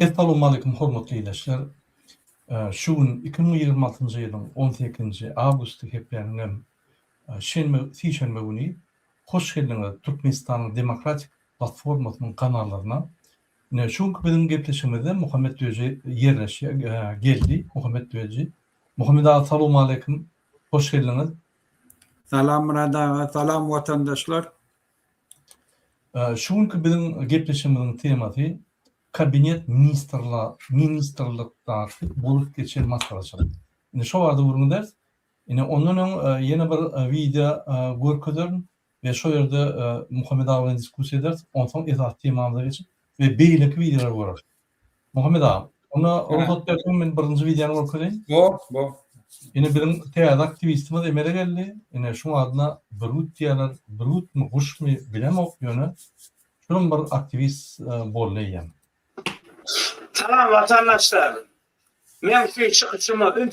Assalamu alaykum hormatly ýeşler. Şu gün 2026-njy ýylyň 18-nji awgusty heplenýän şenme güni hoş geldiňiz Türkmenistanyň Demokratik Platformasynyň kanallarına. Şu günkü biziň gepleşigimizde Muhammed Döji geldi. Muhammed Döji. Muhammed assalamu alaykum. Hoş geldiňiz. Salam Rada, salam vatandaşlar. Şu günkü biziň gepleşigimiziň temasy kabinet ministrlikdaky bolup geçen masalaçylyk. Şu barada burun ders. Ondan ýene bir video görkezdim we şo ýerde Muhammed agyň diskussiýa ederiz. Ondan esas temamyza geçip we beýleki videolar görür. Muhammed aga, ona ruhsat berseň men birinji videony görkezeyim. Bo. Ýene biriň täze aktivistimiz emele geldi. Şu adyna birut diýerler, birutmy, guşmy bilemok ýöne. Şunun bir aktivist bolýan. Salam vatandaşlar. Men şu çıkışımı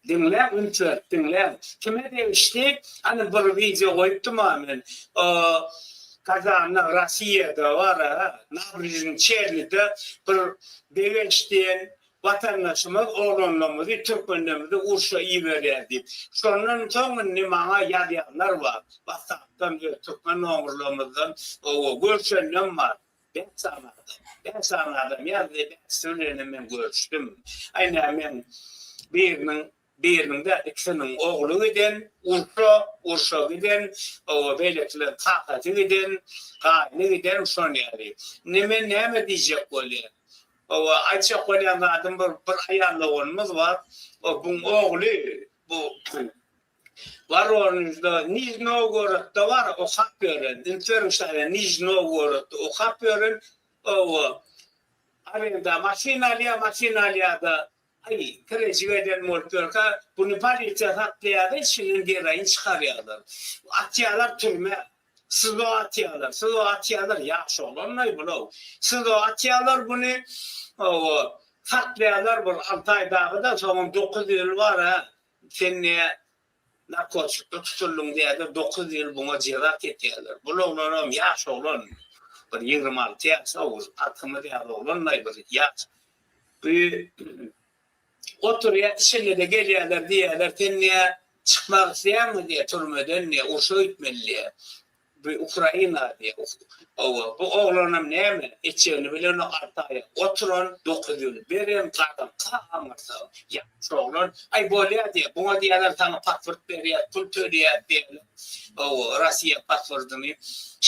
dinle. Kime demiştik? Hani bir video koydum amen. Kazan'da Rusya'da var ha. Nabriz'in Çerli'de bir deveçtiğin vatandaşımız oğlanlarımızı, Türkmenlerimizi Urş'a iyi verirdi. Sonunun sonunda bana yadayanlar var. WhatsApp'tan Türkmen oğlanlarımızdan görüşenler var. Ben sanmadım. Ya ben söylenim görüştüm. Aynen ben birinin de ikisinin oğlu giden, Urş'a giden, belirtilen takatı giden, kaynı giden son yani. Ne diyecek böyle? Açık olan adam bir ayarlığımız var. Bunun oğlu, var onunuzda Nizhny Novgorod'da var, o kapıyorum. İnternetten Nizhny Novgorod'da o kapıyorum. Arada maşinalya da kredi veren moltörka bunu poliçe haklayadı, içinin gerayını çıkarıyorlar. Atıyorlar türme, sıvı atıyorlar, yaş olan ne bunu? Sıvı atıyorlar bunu, haklayalar bu 6 ay da sonra 9 yıl var ha. Seneye narkotikte tutuldum diye de 9 yıl buna cezat ediyorlar. Bu oğlanım yaş olan, bir 26 yaş olur, 60 yaş olan ne bir yaş. Oturuyor, şimdi de geliyorlar diyorlar, seneye çıkmak isteyen mi diye türmeden diye, Urş'a gitmeli. Ukrayna diye. Bu oğlanım ne mi? İçerini bilen artaya. Oturun 9 yıl. Benim kadın kalmırsa. Ya şu oğlan. Ay böyle diye. Buna diyorlar sana pasport veriyor. Pul töreyor diyorlar. Rusya pasportunu.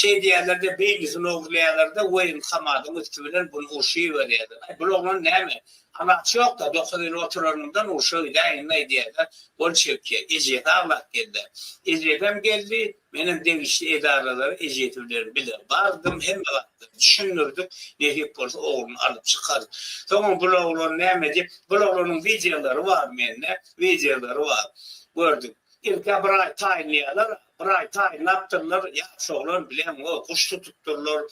Diyorlar da beylisini oğlayalar da oyun kamadın üstünden bunu Urşa'yı veriyorlar. Ay bu oğlan ne mi? Ama çok da 9 yıl oturanımdan Urşa'yı da ne diyorlar. Bolşevkiye. İzzet'e Allah geldi. İzzet'em geldi. Benim devişli edareleri, ecevlerim bilir. Vardım hem de baktım. Düşünürdük. Nehip olsa oğlunu alıp çıkardım. Tamam bu oğlunu ne edip? Bu oğlunun videoları var benimle. Videoları var. Gördüm. İlk bir ay tayinliyorlar. Bir ay tayin yaptırırlar. Yaş oğlan bilen o kuş tutturlar.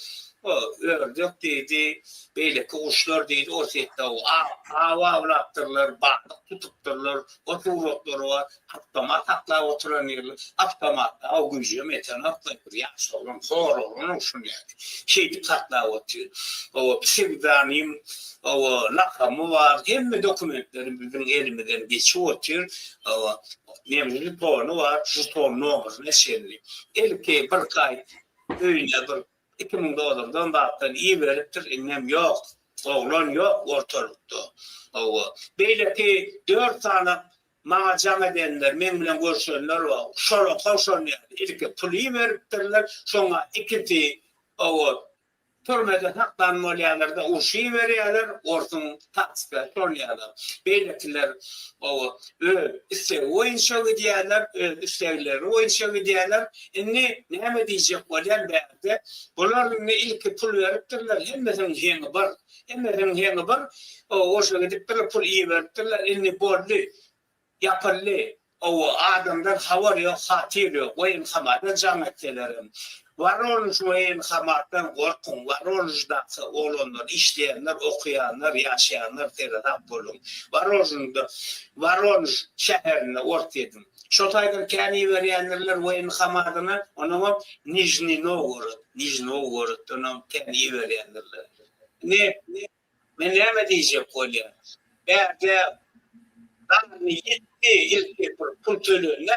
Ördük dedi. Böyle kuşlar dedi. O sette o av yaptırırlar. Bağlık tutturlar. O tuğrukları var. Avtomat atla oturanıyorlar. Avtomatta o gücü meten atlayır. Yaş oğlan, hor oğlan şunu yani. Katla oturuyor. O psevdonim, o lakamı var. Hem dokumentlerin bizim elimizden geçiyor oturuyor. Nemli tonu var. Şu tonu olmaz. Mesela. İlk bir kay öyle bir 2000 dağıttan iyi veriptir, innem yok, oğlan yok ortalıkta. Belki 4 tane mağazam edenler, memnunla görüşenler var, şola kavşanlar, ilk pulu veriptirler, sonra ikisi türmede saklanmalıyalar da uşuyu veriyorlar, orsun taksika soruyorlar. Belirtiler üstelik oyuncağı diyorlar, üstelikleri oyuncağı diyorlar. Ne mi diyecek olan berde? Bunların ilk pul veriptirler, hemmetin heni var, o şekilde bir pul iyi veriptirler, borlu, yapırlı, adamlar havar yok, hatir yok, oyun kamadan cametlerim. Varonuş oyun kamattan korkun, Varonuş'da olanlar, işleyenler, okuyanlar, yaşayanlar terörap olun. Varonuş şehirine ortaydın. Şotaydan kendi verenlerler oyun kamadına, onun Nizhny Novgorod, onun kendi verenlerler. Ne? Men näme diyecek bolýar? Bäde Dağını yetti, ilk pul tölüne,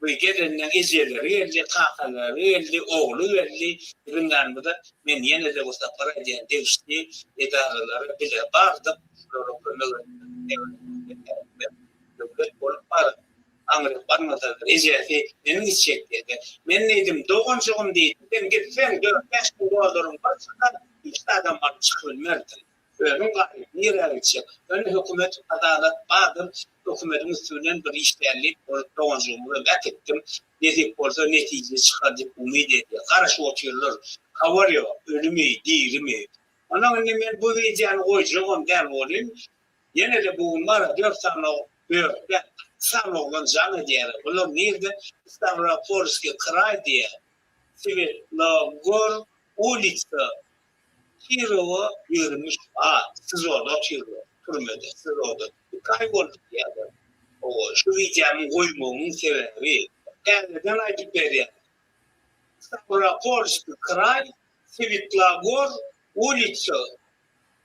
bu gelenden ejeleri geldi, kakaları geldi, oğlu geldi, bundan bu da men yine de bu safara diyen devşti, idareleri bile bardım, devlet bolup var, anırıp barmadadır, ejeti, benim içecek dedi. Men neydim, doğuncuğum deydim, ben gitsem 4-5 gün doğalarım varsa, işte adam var çıkılmerdim. Önün gayet nereye gidecek? Önü hükümet adalet bağdım. Hükümetin üstünden bir işlerlik doğancuğumu vet ettim. Dedik orada netice çıkardık umid ediyor. Karşı oturuyorlar. Kavarıyor. Ölümü, dirimi. Onun önüne ben bu videonu koyacağım der olayım. Yine de bu var 4 tane böyle sağ olan canı diyelim. Bunlar nerede? Stavropolski kray diye. Svetogor улица. Kirova yürümüş. Siz orada oturuyor. Turmede. Siz orada. Kaybolduk yani. Şu videomu koymamın sebebi. Kendiden ayıp veriyor. Stavropolski kray, Svetogor улица.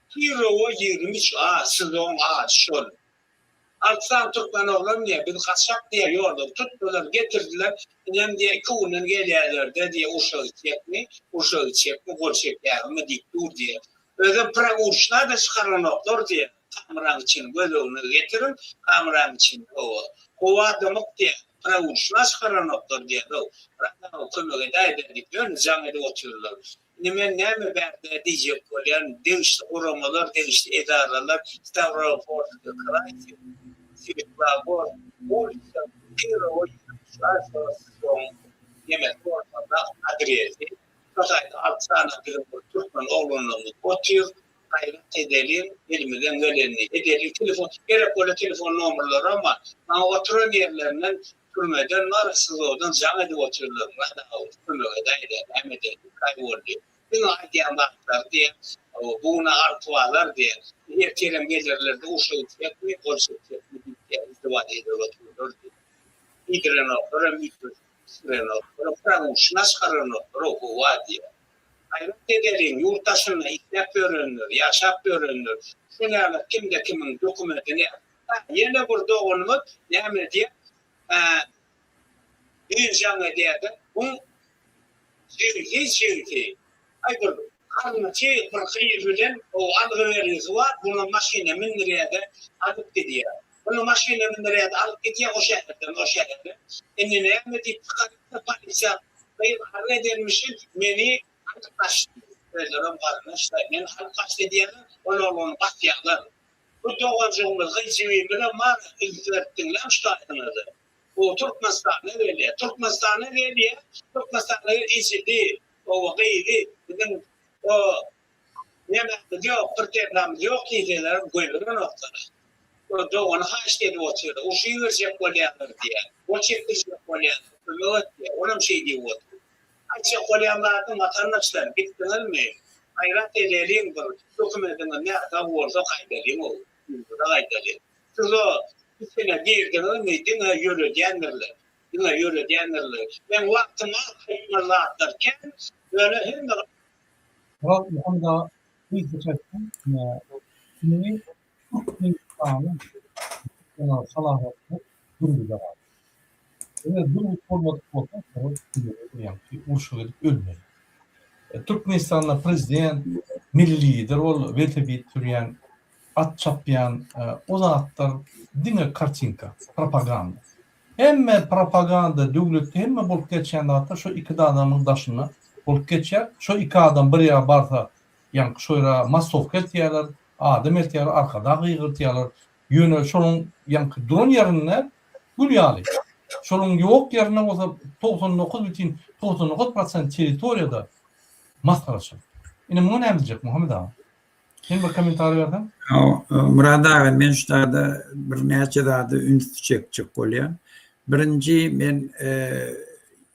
Kirova yürümüş. Siz orada şol. Altsan Türkmen oğlum diye bir kaçak diye yordum. Tuttular getirdiler. Nem diye kuvunun geliyorlar diye uşağı çekme, gol çekme dik dur diye. Öyle pravuşlar da çıkaran oklar diye. Kameran için böyle onu getirin. Kameran için o. Kova demek diye. Pravuşlar çıkaran oklar diye. O kömüge daydedik. Böyle canede oturuyorlar. Nimen neme berde diyecek olan devişli uğramalar, devişli idareler, Stavropolski kray, Svetogor, улица, Kirova, yemek ortada adresi. Fakat altına bir Türkmen oğlunun oturuyor, gayret edelim, elimizden geleni edelim. Telefon, gerek öyle telefon numaraları ama oturan yerlerinden Türkmen'den narasız oradan canede oturuyorlar. Türkmen'de hem edelim, kayboldu. Bunu aydiyanlar diye, buna artualar diye, erkeğin gelirlerde uşağı çekmi, olsun çekmi, izdivat ediyorlar diye. İdren oklara, mikro oklara, pravuşuna çıkaran oklara okuva diye. Hayret edelim, yurttaşına iknap öğrenir, yaşap öğrenir. Şuna kimde kimin dokumentini, yine burada onu ne diye, bir canlı diye de, bu Zivki. Aygır, kanıcı bir kıyırılan o adı veririz var, bunu maşine mindiriyede alıp gidiyor. Bunu maşine mindiriyede alıp gidiyor o şehirden. Enine emedi tıkarıkta palisa, benim halledilmişim, beni arkadaştı. Öylerim arkadaşlar, beni arkadaştı diyelim, onu bakıyorlar. Bu doğancığımız, gıcıvimine var, ilgilerttinler, ştahtınızı. Bu Türkmenistan'a öyle. Türkmenistan'a izledi. O gayri bizim o yemek yok, program yok diyeler koyulan noktada. O da onu haştedi oturuyor. O şeyi verecek kolyanlar diye. O çektirecek kolyanlar diye. Onun şey diye oturuyor. Açık kolyanlardan vatandaşlar bittiler mi? Hayrat edelim bu. Dokumentinin ne kadar olsa kaydedelim o. Kaydedelim. Siz o içine girdiniz mi? Dine yürü diyenlerler. Ben vaktimi kayıtlarla atlarken böyle hem de Muhammed'a bir seçerken şimdi Türkmenistan'ın salahiyetini durumda var. Ve bu olmadık olsa yani uğraşılıp ölmeli. Türkmenistan'da prezident, milli lider, o VTB türeyen, at çapyan, o zatlar dine kartinka, propaganda. Hem propaganda devlette hem bulup geçen hatta şu iki adamın daşına bulup geçer. Şu iki adam bir yere barsa yani şöyle masovka etiyorlar, adam etiyorlar, arkada gıygırtıyorlar. Yönel şunun yani drone yerine gülyalı. Şunun yok yerine olsa 99% teritoriyada maskaraşır. Yine bu ne yapacak Muhammed abi? Sen bir komentar verdin? Murad abi, men şurada bir neçe daha da ünlü çekecek oluyor. Birinci men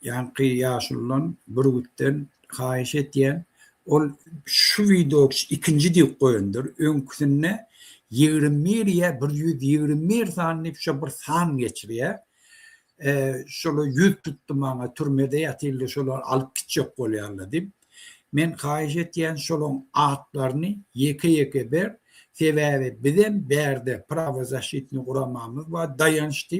yankı yaşulan burguttan hayiş etyen ol şu video ikinci diye koyundur. Önküsüne 120 saniye şu bir san geçiriyor. Şöyle yüz tuttum ama türmede yatıyla şöyle alıp gidecek oluyor anladım. Men hayiş etyen şolun atlarını yeke bir Sebebi bizim berde prava zaşitini kuramamız ve dayanıştı.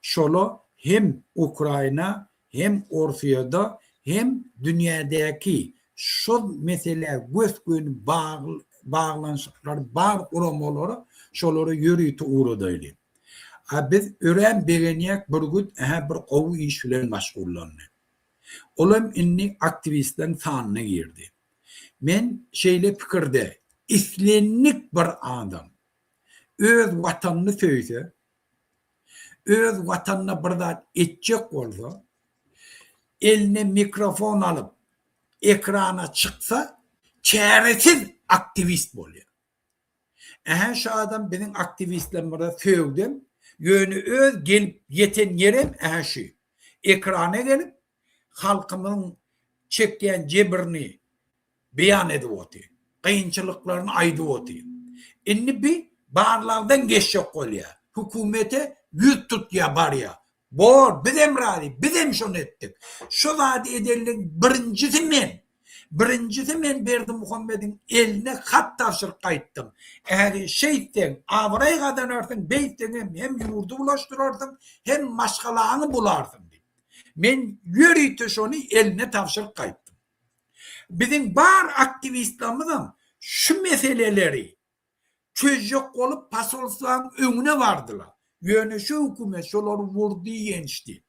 Şolu hem Ukrayna hem Orfiyada hem dünyadaki şu mesele göz bağlanışıklar, bağ kuramaları şoları yürüyütü uğradaydı. Biz öğren beğeniyek bir gün bir kovu iş bilen meşgullandı. Olam inni aktivistlerin sanına girdi. Men şeyle fikirde islenlik bir adam öz vatanını söylese, öz vatanına birden etcek olsa, eline mikrofon alıp ekrana çıksa çaresiz aktivist oluyor. Şu adam benim aktivistlerime söyledim. Yönü öz gelip yeten yerim şu. Ekrana gelip halkımın çektiğin cebirini beyan ediyordu. Kıyınçılıklarını aydıyordu. İnni bir bağırlardan geçecek oluyor. Hükümete yüz tut ya bar ya. Bor, bizim radi, bizim şunu ettik. Şu vadi edelim birincisi men verdim Muhammed'in eline hat tavşırıp kayıttım. Eğer şeyden, avraya kadar artık beytten hem yurdu bulaştırardın hem maşgalağını bulardın. Men yürüytü şunu eline tavşırıp kayıttım. Bizim bar aktivistlerimizin şu meseleleri çözecek olup pasolosluğun önüne vardılar. Yönü şu hükümet şoları vurdu yenişti.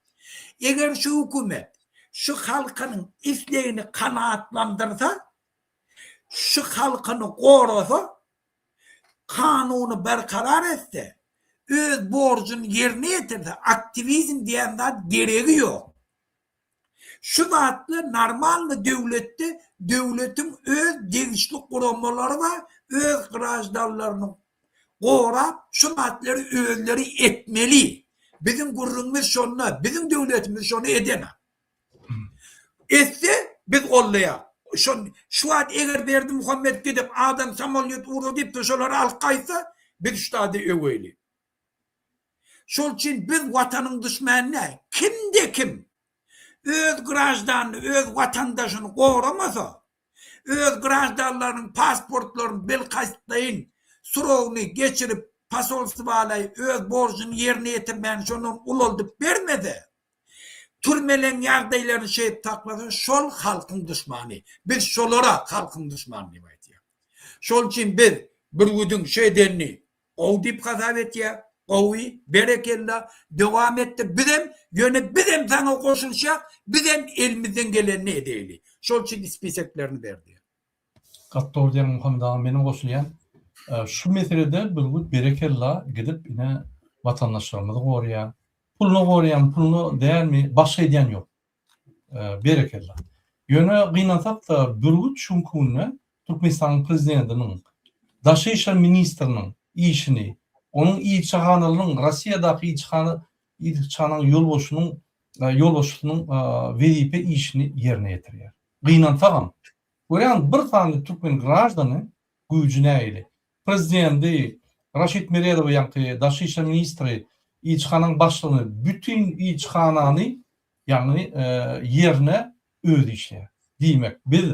Eğer şu hükümet şu halkının isteğini kanaatlandırsa, şu halkını korusa, kanunu berkarar etse, öz borcunu yerine getirse, aktivizm diyenler gereği yok. Şu zatlı normalde devlette, devletin öz devişlik kurumları var, öz grajdarlarını korap, şu zatları özleri etmeli. Bizim gururumuz şunla, bizim devletimiz şunu edemez. Etse biz kollaya. Şu an eğer verdi Muhammed gidip adam samolyot uğru deyip de şoları alkaysa biz üstadı öveyli. Şol için biz vatanın düşmanına kimde kim öz grajdanını, öz vatandaşını korumasa, öz grajdanların pasportlarını belkayıtlayın, surovunu geçirip pasolsu bağlayıp öz borcunu yerine getirmeyen şunun uloldup vermedi. Türmelen yardaylarını şey takladı, şol halkın düşmanı. Biz şolara halkın düşmanı demek ya. Şol için biz bir güdün şeylerini o deyip kazap et ya, ovi, berekella, devam etti. Bizim sana koşulacak, bizim elimizden gelenini edeyli. Şol için ispiseklerini verdi. Kattor diyen Muhammed Ağam benim koşulayan şu meselede bir gün berekella gidip yine vatandaşlarımızı koruyan, pulunu koruyan, pulunu değer mi? Başka ediyen yok. Berekella. Yöne kıynatak da bürgüt çünkü Türkmenistan'ın prezidentinin, Daşı İşler Ministrinin işini, onun iyi çağanının, Rusya'daki iyi çağanın yolbaşının VDP işini yerine getiriyor. Kıynatak. Görüyorsun bir tane Türkmen grajdanı gücüne eyle. Prezidenti Raşit Meredov yankı Daşı İşler Ministri İçhanın başlığını, bütün İçhananı yani yerine ödü işler. Demek biz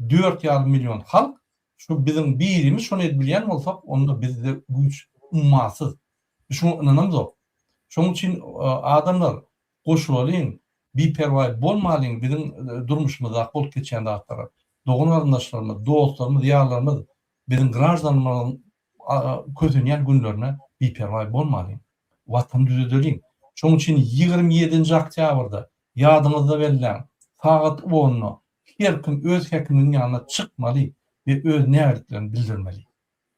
4,5 milyon halk şu bizim birimiz şunu etbilen olsak onda bizde güç ummasız. Şunu inanamız o. Şunun için adamlar koşulayın, bir pervay bolmalıyın bizim durmuşumuzda kol geçen dağıtlara. Doğun arkadaşlarımız, dostlarımız, diyarlarımız bizim grajdanların kötüneyen günlerine bir pervay bolmalıyın. Vatan düzüdölüyün. Şunun için 27. oktyabrda yadınızda verilen saat 10'nu her kim öz hekiminin yanına çıkmalı ve öz näherliklerini bildirmeli.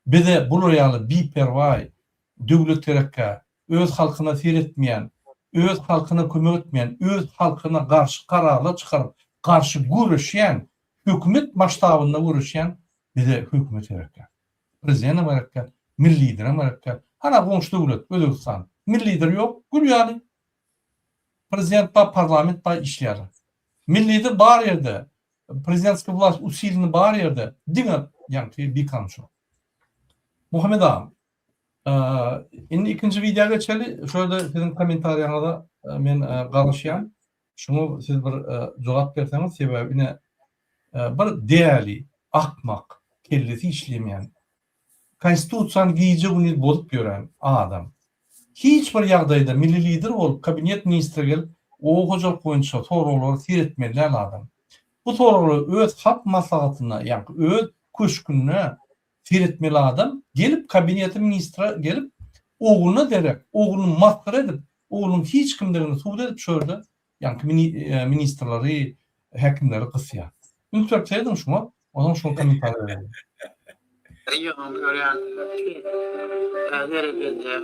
Bize bu royalı bir pervay devletlerine öz halkına seyretmeyen, öz halkına kömek etmeyen, öz halkına karşı kararlı çıkarıp karşı görüşen, hükümet maştabında görüşen bize hükümet erekler. Prezident erekler, milli lider erekler. Hana komşu devlet, Özbekistan. Milli lider yok, gülüyali. Prezident da parlament da işler. Milli lider bar yerde, prezidentski vlast usilini bar yerde, dine yani bir kanşu. Muhammed Ağam, şimdi ikinci videoya geçeli, şöyle sizin komentaryanı da ben karışıyan. Şunu siz bir cevap verseniz sebebine bir değerli, akmak, kellesi işlemeyen konstitusiýany giýje güni bolup gören adam hiç bir ýagdaýda milli lider bolup kabinet ministri gelip o hojalyk boýunça soraglary tiretmeli adam. Bu soraglary öz hak maslahatyna, ýa-ni öz köşküne tiretmeli adam gelip kabinet ministri gelip oğluna derek, oğlunu maskara edip, oğlunun hiç kimlerini suud edip çördü. Yani ministrleri, hekimleri kısıya. Ünlütörk seyredin şuna, ondan şunu komentar verelim. Yığın ölen derecede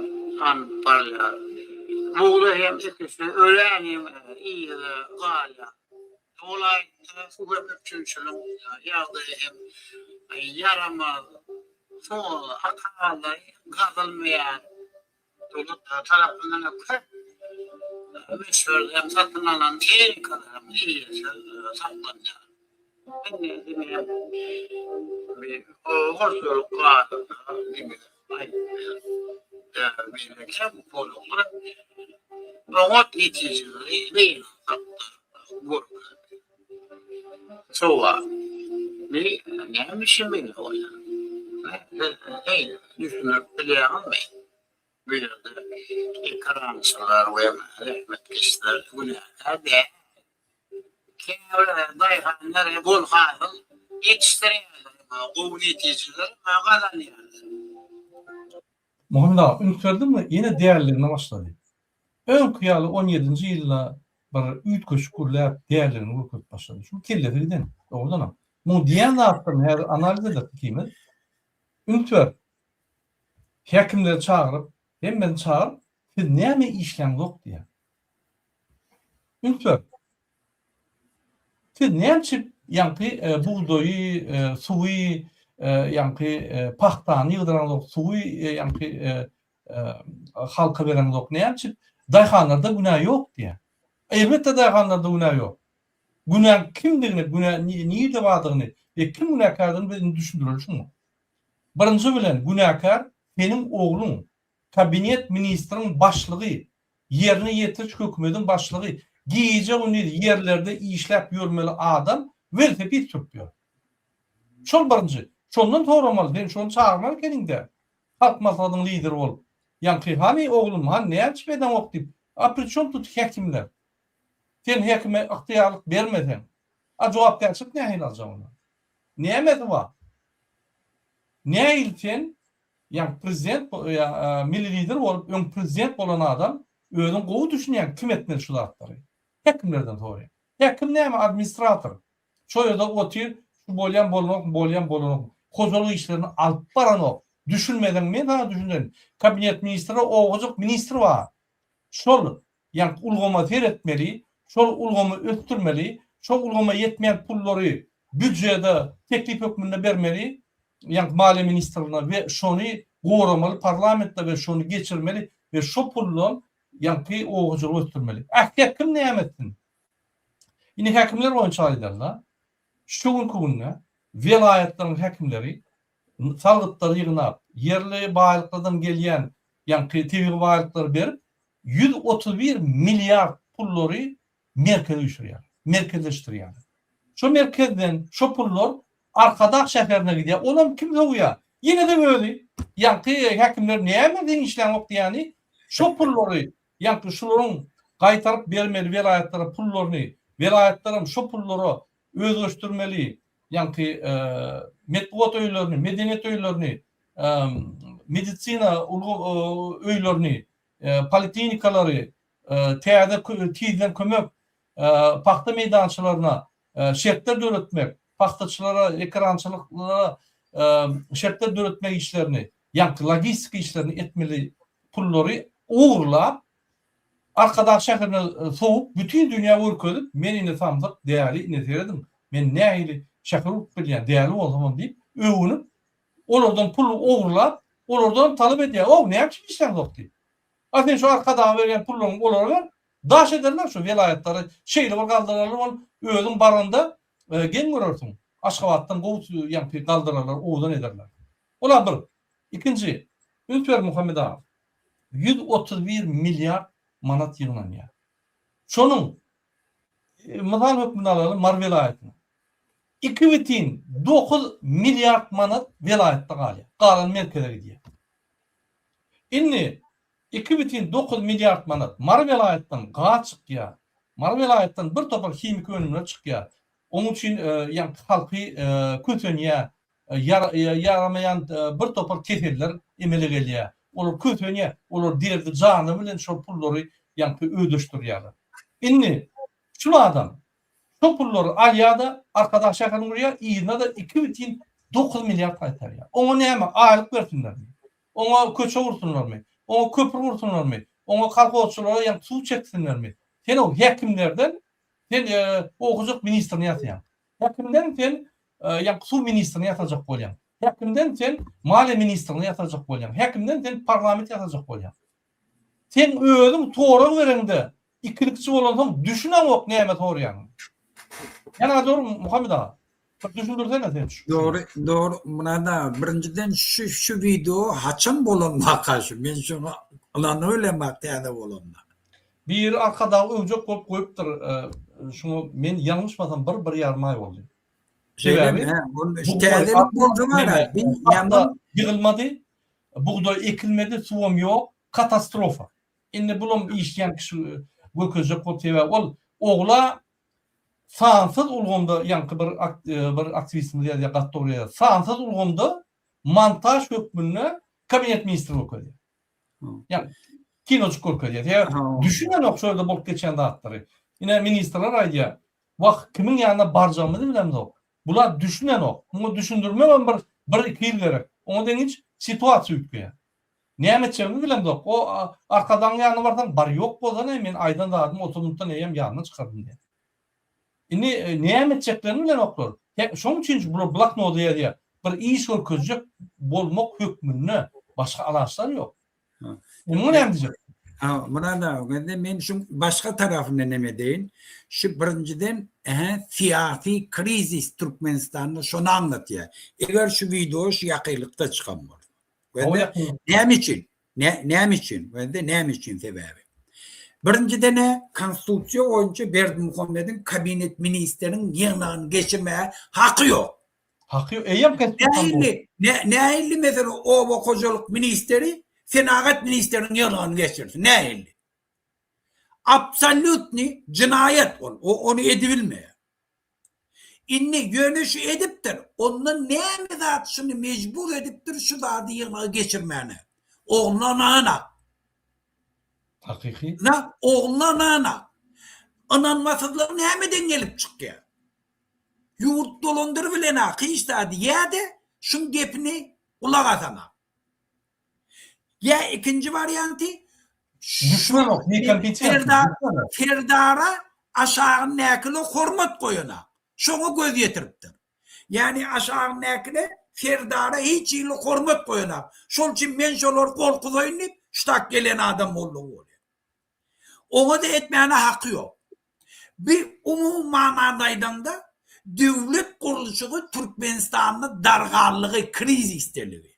an parlar. Muğla hem ikisi ölenim iyi gala. Olay kuvvet üçüncülük yağdı hem yaramaz. Sol akalı kazılmayan devlet tarafından meşhur hem satın alan en kadar iyi saklanıyor. Ben de demeyeyim bir hoşçuluk vardı. Bir kem poluklar robot yetiştirici değil. Sonra bir neymişim beni o ya. Hey, düşünüp bile almayın. Bir de karançılar ve rahmet kişiler günahlar de kendileri dayhanları bol hazıl yetiştiriyorlar. Bu neticelerini kazanıyorlar. Muhammed ağa, ünlütördi mi? Yine değerlerine başladı. Ön kıyalı 17. yılla bir üyt köşk kurlayıp değerlerini vurkup başladı. Şu kellefi giden. Doğrudan ama. Bu diyen dağıttım her analiz edip kıymet. Ünlütör hekimleri çağırıp hem ben çağırıp siz neyme işlem yok diye. Ünlütör siz neyme çip yankı buğdoyu, suyu, yankı pahtanı yıdıran yok, suyu yankı halka veren yok. Neyme çip dayhanlarda günah yok diye. Elbette dayhanlarda günah yok. Günah kimdiğini, günah niye de vardığını ve kim günahkardığını beni düşündürür mu? Birinci bilen günahkar benim oğlum, kabinet ministrinin başlığı, yerine yetiriş hükümetin başlığı, giyece onu yerlerde işlep yürümeli adam verse bir tutuyor. Şol birinci. Şondan soramalı, ben şonu çağırmalı kendinde. Halk maslahatının lideri ol. Yani hani oğlum, hani ne yapıp eden okuyup, apriçon tut hekimler. Sen hekime ihtiyarlık vermeden, cevap dersin ne hayal alacağım ona? Ne emedi var? Ne ilten yani prezident milli lider olup ön prezident olan adam özün gowy düşünýän kim etmeli şu zatları. Hekimlerden soruyor. Hekim näme administrator. Şo ýerde otyr şu bolýan. Hojalyk işlerini alyp baranok. Düşünmeden men ha düşünden. Kabinet ministri oğuzuk ministri var. Şol yani ulgama teretmeli, şol ulgama öttürmeli, şol ulgama yetmeýän pullary büdjede teklip hükmünde bermeli. Yani Maliye Ministrliğine ve şonu goramalı, parlamentde ve şonu geçirmeli ve şu pullon yani oğuculuğu öttürmeli. Hekim ne emettin? Yine hekimler boyunca ederler. Şu gününe velayetlerin hekimleri salgıtları yığınap, yerli baylıklardan gelen yani TV baylıkları berip 131 milyar pulları merkezleştiriyor. Şu merkezden şu pullar arkadaş şehrine gidiyor. Olam kim doğuya? Yine de böyle. Yankı hekimler neye mi işlem yoktu yani? Şu pulları, yankı şunların kaytarıp vermeli velayetlere pullarını, velayetlerin şu pulları özleştirmeli. Yankı metbuat öylerini, medeniyet öylerini, medisina öylerini, poliklinikaları, tiyden kömek, paxta meydançılarına şertler öğretmek, paxtaçılara, ekrançılıklara şertler öğretmek işlerini, yani logistik işlerini etmeli pulları uğurlap, arkadaş şehrine soğup, bütün dünya uğurködüp, men ine tamzak değerli neteredim. Men nehili şehruk bilyen değerli o zaman deyip, övünüp, onlardan pulu uğurlap, onlardan talep ediyor. O ne yapayım işlem yok deyip. Zaten şu arkada verilen pullarını onlara ver, daş ederler şu velayetleri, şeyle var kaldırırlar, özün barında gen görürsün. Aşgabattan goğut yani kaldırırlar, oğudan ederler. Ola bir. İkinci, Ünfer Muhammed ağa, 131 milyar manat yığınan ya. Şonun, misal hükmünü alalım, Mar velayetini. 2,9 milyard manat velayetde galýar. Galan merkeze gidiyor. Inni 2,9 milyard manat mar velayetden gaçyk ya. Mar velayetden bir topar himik önüne çykýar. Onun için yani halkı kötünye yaramayan bir topar kefeller emele gelýär. Olar kötünye, olar derdi jany bilen şo pullary yani ödüşdirýär. Inni şu adam şo pullary alýada arkadaş şakanurya ýylyna da 2,9 milyard gaýtarýar. Oňa näme aýlyk bersinlermi? Oňa köçe ursunlarmy? Oňa köprü ursunlarmy? Oňa kalkawçylara ýa suw çeksinlermi? Sen o hekimlerden sen okuzuk ministrini ýatýan. Hekimden sen ýa suw ministrini ýatacak bolýan. Hekimden sen maliýe ministrini ýatacak bolýan. Hekimden sen parlament ýatacak bolýan. Sen özüň toğrak berende ikilikçi bolansoň düşünen ok näme toğraýan. Ýa-da doğru Muhammed ağa. Düşündirsene sen. Doğru. Buna birinciden şu video haçan bolanma karşı. Men şunu ulan öyle maktada bolanma. Bir arkada öwjek bolup goýupdyr. Şunu men ýalňyşmasam bir ýarym aý boldy. Sebebi bunun täzelik boldy mara. Ýamdan ýygylmady. Buğday ekilmedi, suwam ýok, katastrofa. Indi bulum işleyen kişi göközü koteva ol oğla sansız ulgumda yankı bir aktivistimiz ya gattoriya sansız ulgumda montaj hükmünü kabinet ministri okuyor. Yani kinoçuk okuyor. Ya düşünen okşoyda bolup geçen dağıtları. Yine ministrler aydiya vak kimin yanına baracağımızı bilemiz o. Bular düşünen ok. Onu düşündürmem bir iki yıl gerek. Onu den hiç situasiya ütköýär. Näme etjegini bilemdi. O arkadan ýanyna barsan bar ýok bolsa men aýdan dadım otomutdan eýem ýanyna çykardym diýär. Indi näme etjeklerini bilen oklar. Şoň üçin bu bloknot ýa-da bir iş görkezjek bolmak hökmünde başga alaçlar ýok. Bunu näme diýjek? Burada men şu başka tarafına neme deyin. Şu birinciden siyasi krizis Türkmenistan'da şunu anlatıyor. Eğer şu video şu yakaylıkta çıkan var. Näme için? Näme için? Näme için sebebi? Birinciden ne? Konstitusiya boýunça Berdimuhamed'in kabinet ministerinin ýygyny geçirmeye hakkı yok. Hakkı yok. Eýem konstitusiýa. Nähili mesela o kocalyk ministeri Senagat ministerinin ýygyny geçirdi. Nähili? Absolutni cinayet onu edibilmeýär. Inni yönüşü edipdir. Ondan näme zat şunu mecbur edipdir şu zady ýygyny geçirmäne. Oğlundan ana. Hakiki. Oğlundan ana. Ananmasızlyk nämeden gelip çykýar? Yurt dolandyr bilen aqyşdady ýa-da şun gepini kulak asana. Ya ikinci variantı düşman ok, ne kompetiýa. Ferdara aşağı näkile hormat koyuna. Şoňa göz ýetiripdir. Yani aşağı näkile Ferdara hiç ýyly hormat koyuna. Şol üçin men şolar gorkuzaýyp ştak gelen adam boldy. Oňa da etmäne hakkı yok. Bir umum manadaýdan da döwlet gurulşy Türkmenistanyň dargarlygy, krizisdeligi.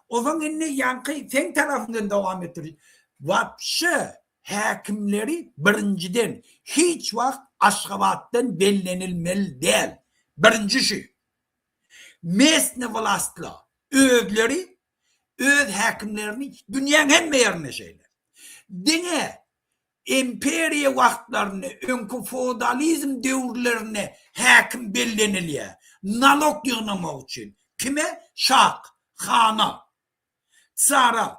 O zaman yine yankı sen tarafından devam ettirir. Vapşı hakimleri birinciden hiç vakt Aşgabat'tan bellenilmeli değil. Birinci şey. Mesne vlastla öğütleri öz hakimlerini dünyanın hemme yerine şeyler. Dine imperiya vaktlarını, önkü feodalizm devirlerine hakim belleniliyor. Nalog yığınamak için. Kime? Şah, hana. Sara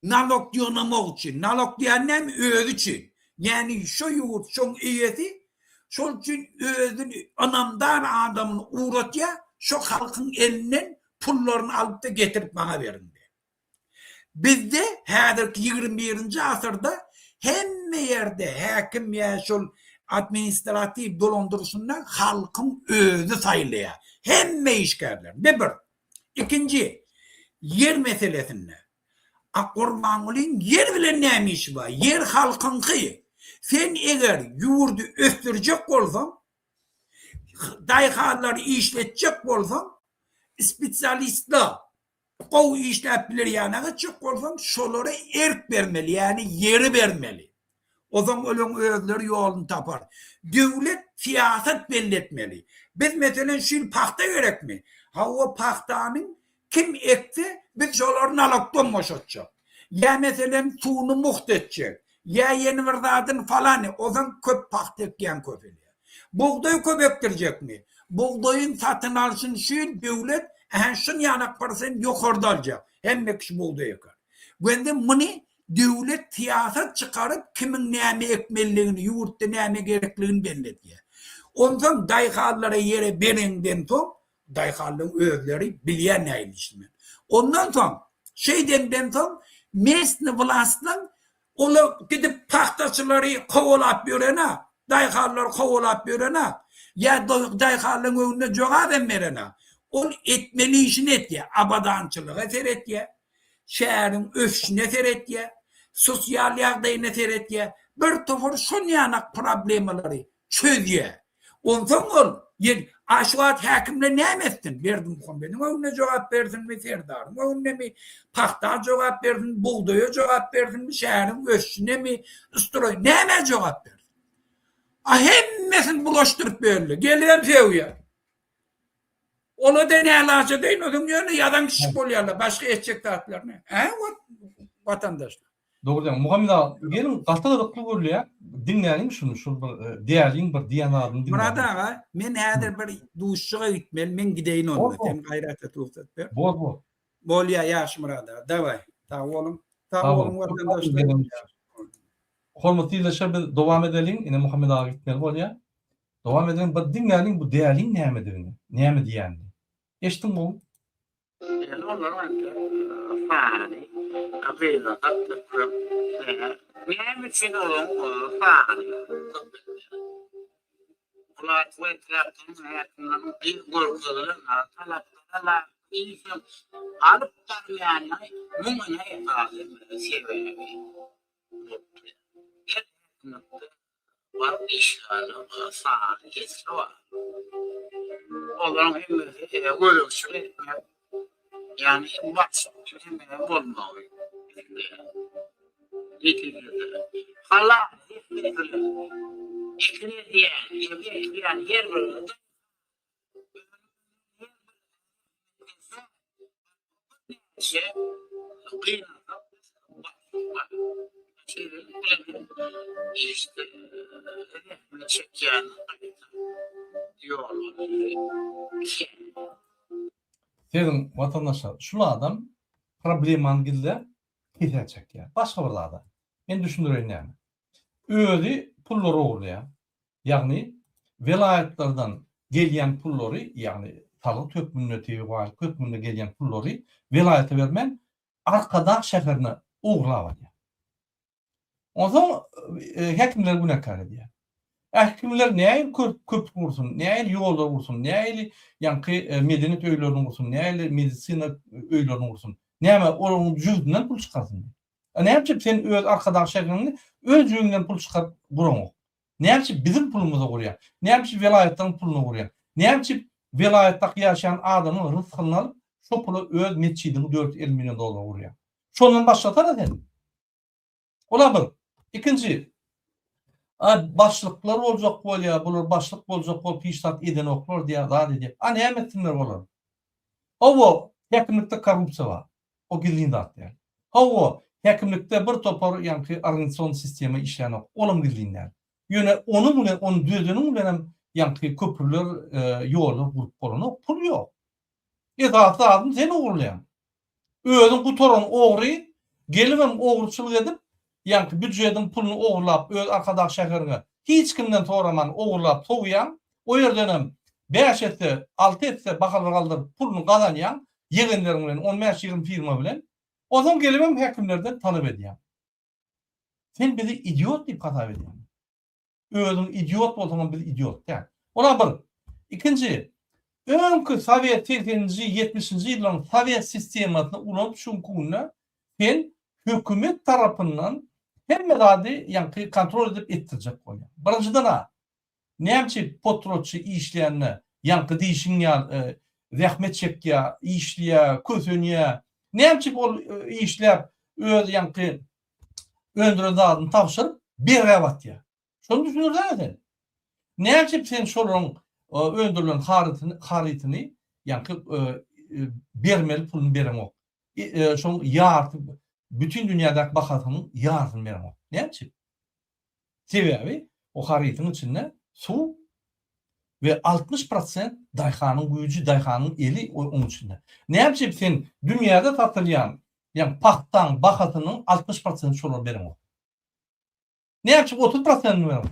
nalog yığınamak için. Nalog diyenem öz için. Yani şu yurt, şu iyeti, şu için özün anamdar adamın uğratya, şu halkın elinden pullarını alıp da getirip bana verin diye. Bizde hadirki 21. asırda hemme yerde hakim ya şu administratif dolandırışından halkın özü sayılıyor. Hemme işgärler. Bir. İkinci, yer meselesinde. Kurbanlığın yer bilen näme işi var? Yer halkınkı. Sen eğer yurdu östürecek bolsan, dayıkarları işletecek bolsan, spesyalistler o işletmeleri yanına çık bolsan, şolara erk vermeli, yani yeri vermeli. O zaman olan özleri yolunu tapar. Devlet siyaset belli etmeli. Biz mesela şu pakta gerek mi? Ha o paktanın kim ekti biz onların alaktan boşatacak. Ya mesela suyunu muht edecek. Ya yeni bir zadın falan. O zaman köp pakta ekleyen köpeli. Buğdayı köp ektirecek mi? Buğdayın satın alsın şu devlet şun yanak parasını yukarıda alacak. Hem ekşi buğday yakar. Ben de bunu devlet siyaset çıkarıp kimin neyme ekmelliğini, yurtta neyme gerekliğini belli diye. Ondan daykallara yere berinden sonra daykalların özleri bilyen neyleşme. Ondan sonra şeyden sonra mesni vlastın onu gidip paktaçıları kovalap yörene, daykallar kovalap yörene, ya daykalların önüne cevap verene. Ol etmeli işini et ya, abadançılığı eser et ya, şehrin öfşüne eser et ya, sosyal yağdayını eser et ya, bir tofur son yanak problemleri çözüyor. Ondan ol, aşuat hakimle ne emestin? Verdim Muhammed'in önüne cevap verdin mi Serdar'ın önüne mi, pakta cevap verdin, buğdaya cevap verdin mi, şehrin öfşüne mi, ıstıroy, ne eme cevap verdin? Hemmesin bulaştırıp böyle, geliyorum seviye. Ola da ne alacak değil, o zaman yadan kişi oluyorlar, başka edecek taatlarını. Vatandaşlar. Doğru diyorum. Muhammed ağa, gelin katılıklı görülüyor. Dinleyelim şunu, şu değerliğin bir diyen adını dinleyelim. Murat ağa, men hadir bir duşçuğa gitmeli, men gideyin onunla. Sen gayret et, uğzat ver. Bol. Bol ya, yaş Murat ağa, davay. Ta oğlum vatandaşlar. Hormatıyla bir devam edelim. Yine Muhammed ağa gitmeli bol ya. Devam edelim. Bir dinleyelim bu değerliğin neyemediğini. Neyeme diyendi. Geçtin mi oğlum? Fani, aveva mi vicino fani. Ulat ve traktörün hayatından bir gorgulun talaplarla iyisem alıp yani mumuna yapalım sebebi. Var işlerle fani geçti var. Oğlum hem görüşürüz. Yani baksın, şimdi bulmuyor. Hala ikili diyen yer bölümünde işte çeken diyorlar. Dedim vatandaşlar, şu adam probleman gilde gidecek ya. Başka bir adam. Ben düşündüreyim yani. Öyle pulları uğurluyor. Yani velayetlerden gelen pulları, yani talı tökmünle tevval kökmünle gelen pulları velayete vermen arkadaş şehrine uğurlar ya. O zaman hekimler buna kar ediyor. Hekimler näil köp kursun, näil ýollar kursun, näil ýanky medeniyet öýlerini kursun, näil medisina öýlerini kursun. Näme onun jüzünden pul çykarsın. Näme sen öz arkadaş şehrinde öz jüzünden pul çykar guraňok. Näme bizim pulumuza gurýar. Näme velayetden puluna gurýar. Näme velayetde ýaşayan adamyň rızkyny alyp şo pulu öz meçidine 450 milyon dolar gurýar. Şondan başlatar eden. Ola bir. İkinci başlıklar olacak bolýar, bular başlyk boljak bol piştat eden oklar diýär da diýip. Näme etsinler bolar? Hawa hekimlikde korrupsiýa bar. O gilliň dat diýär. Hawa hekimlikde bir topar ýanky organizasiýon sistemi işleýän olam gilliňler. Ýöne onu bilen, onu düzeniň bilen ýanky köprüler, ýollar gurup bolan pul ýok. Edatda adam seni uğurlayan. Özün kutoran oğri, gelibem oğurçılık edip, ýanky büdjedin pulunu oğurlap, öz arkadaş şäherine hiç kimden toraman oğurlap toğuyan, o yerdenem 5 etse, 6 etse bakalır kaldır pulunu kazanyan, yegenlerin bilen, 15-20 firma bilen, o zaman gelibem hekimlerden tanıp edýän. Sen bizi idiot diýip hatap edýän. Özün idiot bolsaň biz idiot däl. Ola bir. İkinci, öňkü Sowet 80-nji 70-nji ýyllaryň Sowet sistematyna ulanıp şunkunna sen hökümet tarapyndan hemme zady ýanky kontrol edip etdirjek bolýar. Birinjiden näme potroçy işleýänne ýanky diýişiň ýa zähmet çekýär, işleýär, kösönýär. Näme bol işläp öz ýanky öndüren zadyny tapşyryp bir gavat ya. Şonu düşünürler. Näçe sen şolun öndürülen harityny ýa-ni bermeli pulunu beremok. Şoň ýarty bütün dünýädäki bahatyny ýartyny beremok. Näçe? Sebebi o haritynyň içinde suw ve 60% daýhanyň güýji, daýhanyň eli onun içinde. Näçe sen dünýäde satylýan ýa-ni paxtaň bahatynyň 60% şolar beremok. Näçe 30% beremok?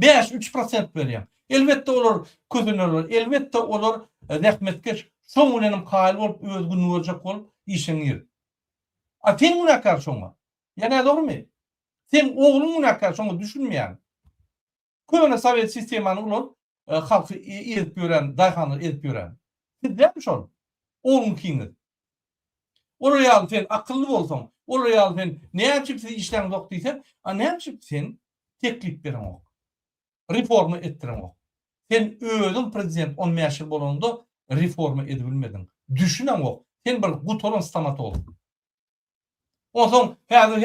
5-3% berýär. Elbetde olar köpünler, elbetde olar rahmetkeş, şoň bilenim haýy bolup öz günü boljak bolup işeňir. A sen günäkär şoňa. Ýa-ni dogrymy? Sen oğlun günäkär şoňa düşünmeýän. Köne Sowet sistemany ular halky edip ýören, daýhany edip ýören. Siz näme şol? Oğlun kiňi. Olar ýaly sen akylly bolsaň, olar ýaly sen näçe siz işleň zok diýsen, a näçe sen teklip beremok. Reforma ettiremok. Sen özün prezident 10 ýaşy bolanda reforma edebilmedin. Düşünemok. Sen bir gutoran stomatolog. Oňsoň häzir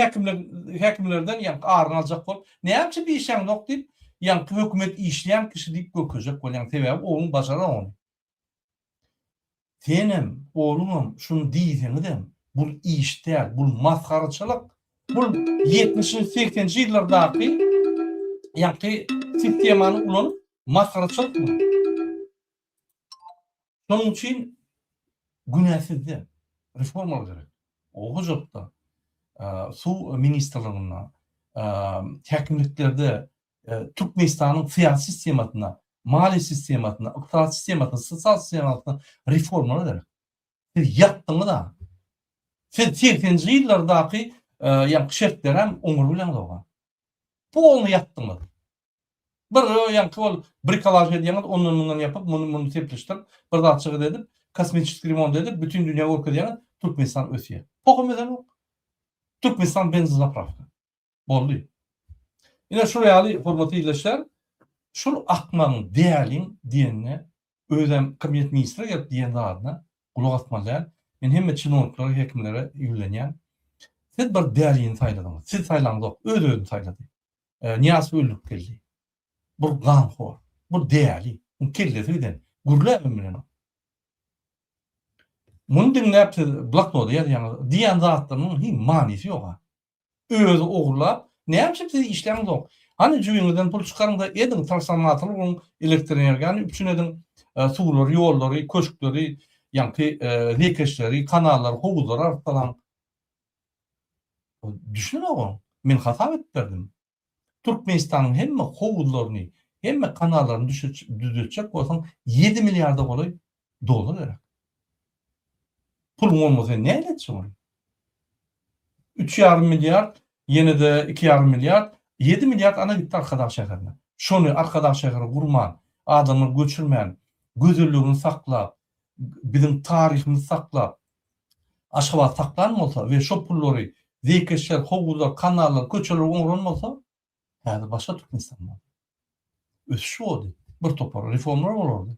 häkimlerden ýa aryny aljak bolup, näçe bir işleň zok diýip, ýa hökümet işleýän kişi diýip göküjek bolýan sebäbi oğlum başara onu. Senem, oğlum şunu diýseňizem, bu iş däl, bu maskaraçylyk, bu 70-80-nji ýyllardaky ýa-ni sistemany ulanyp maskaraçylyk mı? Şonuň üçin günäsizde reforma gerek. O hujatda suw ministrligine, häkimliklerde Türkmenistanyň syýasy sistematyna, mali sistematyna, ykdysady sistematyna, sosial sistematyna reformalar gerek. Siz ýatdyňyz da. Siz 80-nji ýyllardaky ýa şertler hem oňur bilen dogan. Bu onu ýatdyňyz. Bir ýa-ni brikolaj edýäňiz, ondan ýapyp, muny tepleşdirip, bir datçygy edip, kosmetik remont edip, bütün dünýä orkadýan Türkmenistan ösýär. Pogymyzdan Türkmenistan benzin zapravka. Boldy. Ine şu ýaly hormatly izleşler, şol akmaň däliň diýenne özem komitet ministri ýa diýen zadyna gulak atmalar. Men hemme çynowniklara, hekimlere ýülenýän. Siz bir däliň saýladyňyz. Siz saýlandyk, öz-özüni saýlady. Niýas öldürip geldi. Bu ganhor, bu däli, bu kellesiden gurläp bilen. Muny dinläp bloknota ýazýan diýen zatlaryň hiç manysy ýok. Özü oglap, näçe siz işleň zok. Hani jüýüňizden pul çykaryňda ediň transformatorly bolan elektr energiýany üçin ediň suwlary, ýollary, köşkleri, ýa-ni lekeşleri, kanallar, howuzlar artlanan. Düşünmeň, men hata etdim. Türkmenistanyň hemme howuzlaryny, hemme kanallaryny düzeltjek bolsaň 7 milliarda bolay dolar gerek. Pul bolmasa näme etjek? 3,5 milyar, ýene-de 2,5 milyar, 7 milyar ana gitdi Arkadaş şäherine. Şonu Arkadaş şäheri gurman, adamlar göçürmän, gözelligini saklap, bizim taryhymizi saklap, Aşgabat saklanmasa we şo pullary zekeşler, howuzlar, kanallar, köçeler oňranmasa, häzir başga Türkmenistan bar. Ösüşi boldy. Bir topar reformlar bolardy.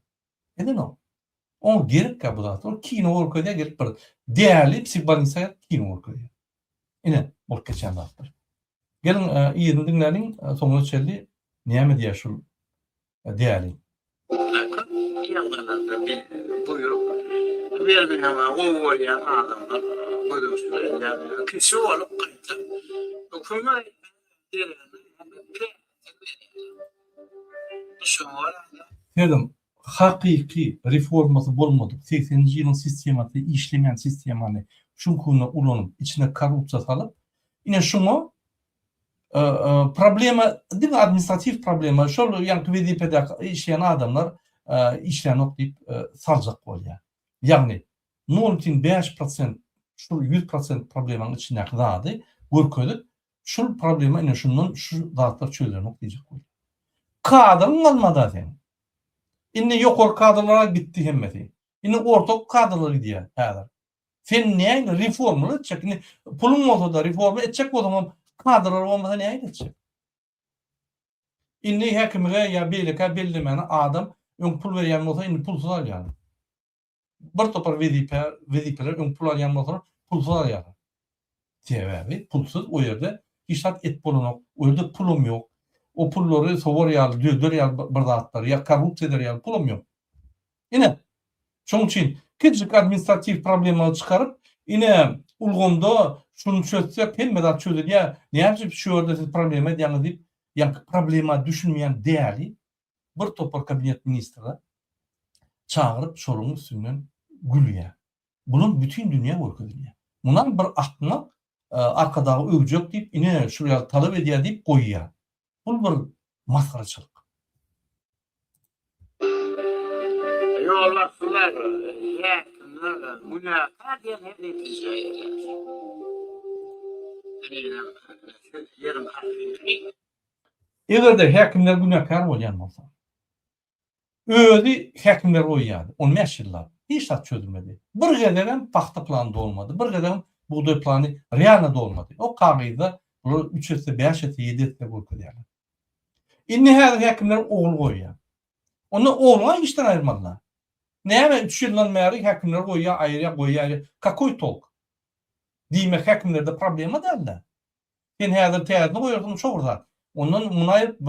Eden o. O gerek bu zat. O kino orkada gelip bir däli psikoanalist kino orkada. Ine bol geçen zatlar. Gelin ýygyny dinläniň soňuna çeldi näme diýär şol däli. Buyurup verdiň ama o bolýan adamlar gözüňizde kişi olup gaýtdy. Hökümet Dedim, hakyky reformasy bolmady. 80-nji ýylyň sistematy işlemän sistemany şunkuny ulanyp içine korrupsiýa salyp, ine şoňa problema, değil administrativ problema, şol ýa-ni WDP'de işleýän adamlar işleýän diýip saljak bolýar. Ýagni 0,5% şu 100% problemanyň içine zady görkezip, şol problema ine şundan şu zatlar çözülmek diýjek bolýar. Kadrın almada sen. Inni ýokary kadrlara gitdi hemmeti. Inni ortak kadrlara gidiyor häzir. Sen näme reforma etjek? Inni pulun bolsa da reforma etjek bolsaň kadrlar bolmasa näme etjek? Inni häkimge ýa beýleke bellemeni adam öň pul berýän bolsa inni pulsuz alýar. Bir topar WDP'ler öň pul alýan bolsa pulsuz alýar. Sebebi pulsuz o ýerde işat et bolanok, öyle pulum yok. O pulları sovaryalı, dödöryalı bırdatlar, ya korrupsiyalar pulum yok. Ine, şoň üçin küçük administrativ problemalar çıkarıp, ine ulgunda şunu çözsek hemmede çözülýär. Näçe şu ýerde siz problema diýňiz diýip, ýa problema düşünmeýän däli bir topar kabinet ministri çağırıp şonuň üstünden gülýär. Bunun bütün dünya görkezilýär. Mundan bir aklına arkadağı öwjek diýip, ine şuraya talep edýär diýip goýýar. Bu bir maskaraçylyk. Yollar, münakat diye hep Egerde häkimler günäkär bolýan bolsa, özi häkimler goýýardy. 15 ýyllar hiç tat çözülmedi. Bir gederen paxta plany da olmadı. Bir gederen buğday plany realna da olmadı. O kagyzda bu 3 etse 5 etse 7 etse bolýar. Inni häzir häkimler oğul goýýar. Onu oğluna işten ayırmadılar. Näme 3 ýyldan bäri häkimler goýýar, aýrya goýýar. Kakoy tolk? Diýmek häkimlerde problema däl. Sen häzir täzini goýarsyň şoňda. Ondan munaýyp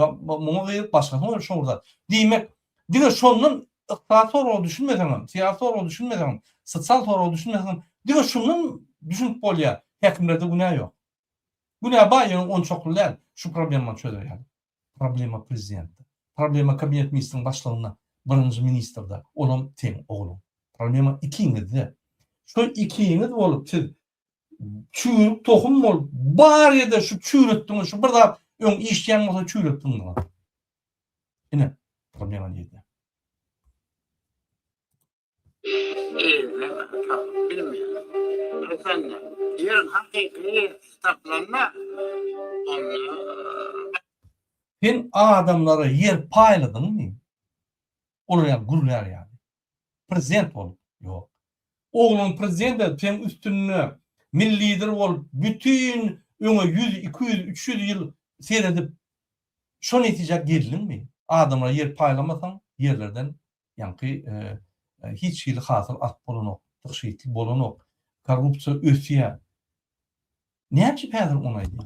muňa başgasyny goýar şoňda. Diýmek, diňe şondan ykdysat soraw düşünmeseň, siýasat soraw düşünmeseň, sosial soraw düşünmeseň, diňe şundan düşünip bolýar. Häkimlerde günah ýok. Günah baýyň on çoklular şu problemi çözýär. Problema prezidentde. Problema kabinet ministrinin başlygyna, birinji ministrde, olam teň oglum. Problema ikiňizde. Şu ikiňiz bolup siz çürük tohum bolup bar ýerde şu çürütdiňiz, şu bir da öň işleýän bolsa çürütdiňiz. Ine problema diýdi. bilmiyorum. Efendim, yerin hakiki kitaplarına Sen adamlara yer payladın mı? Oraya gurlar yani. Prezident olup. Yok. Oğlun prezident sen üstünlüğü milli lider olup bütün öňe 100, 200, 300 yıl seyredip şo netije gelin mi? Adamlara yer paylamasan yerlerden yankı hiç ýyl hasıl at bolanok, tykşytly bolanok, korrupsiýa ösýär. Näçe pädir ona aýdy?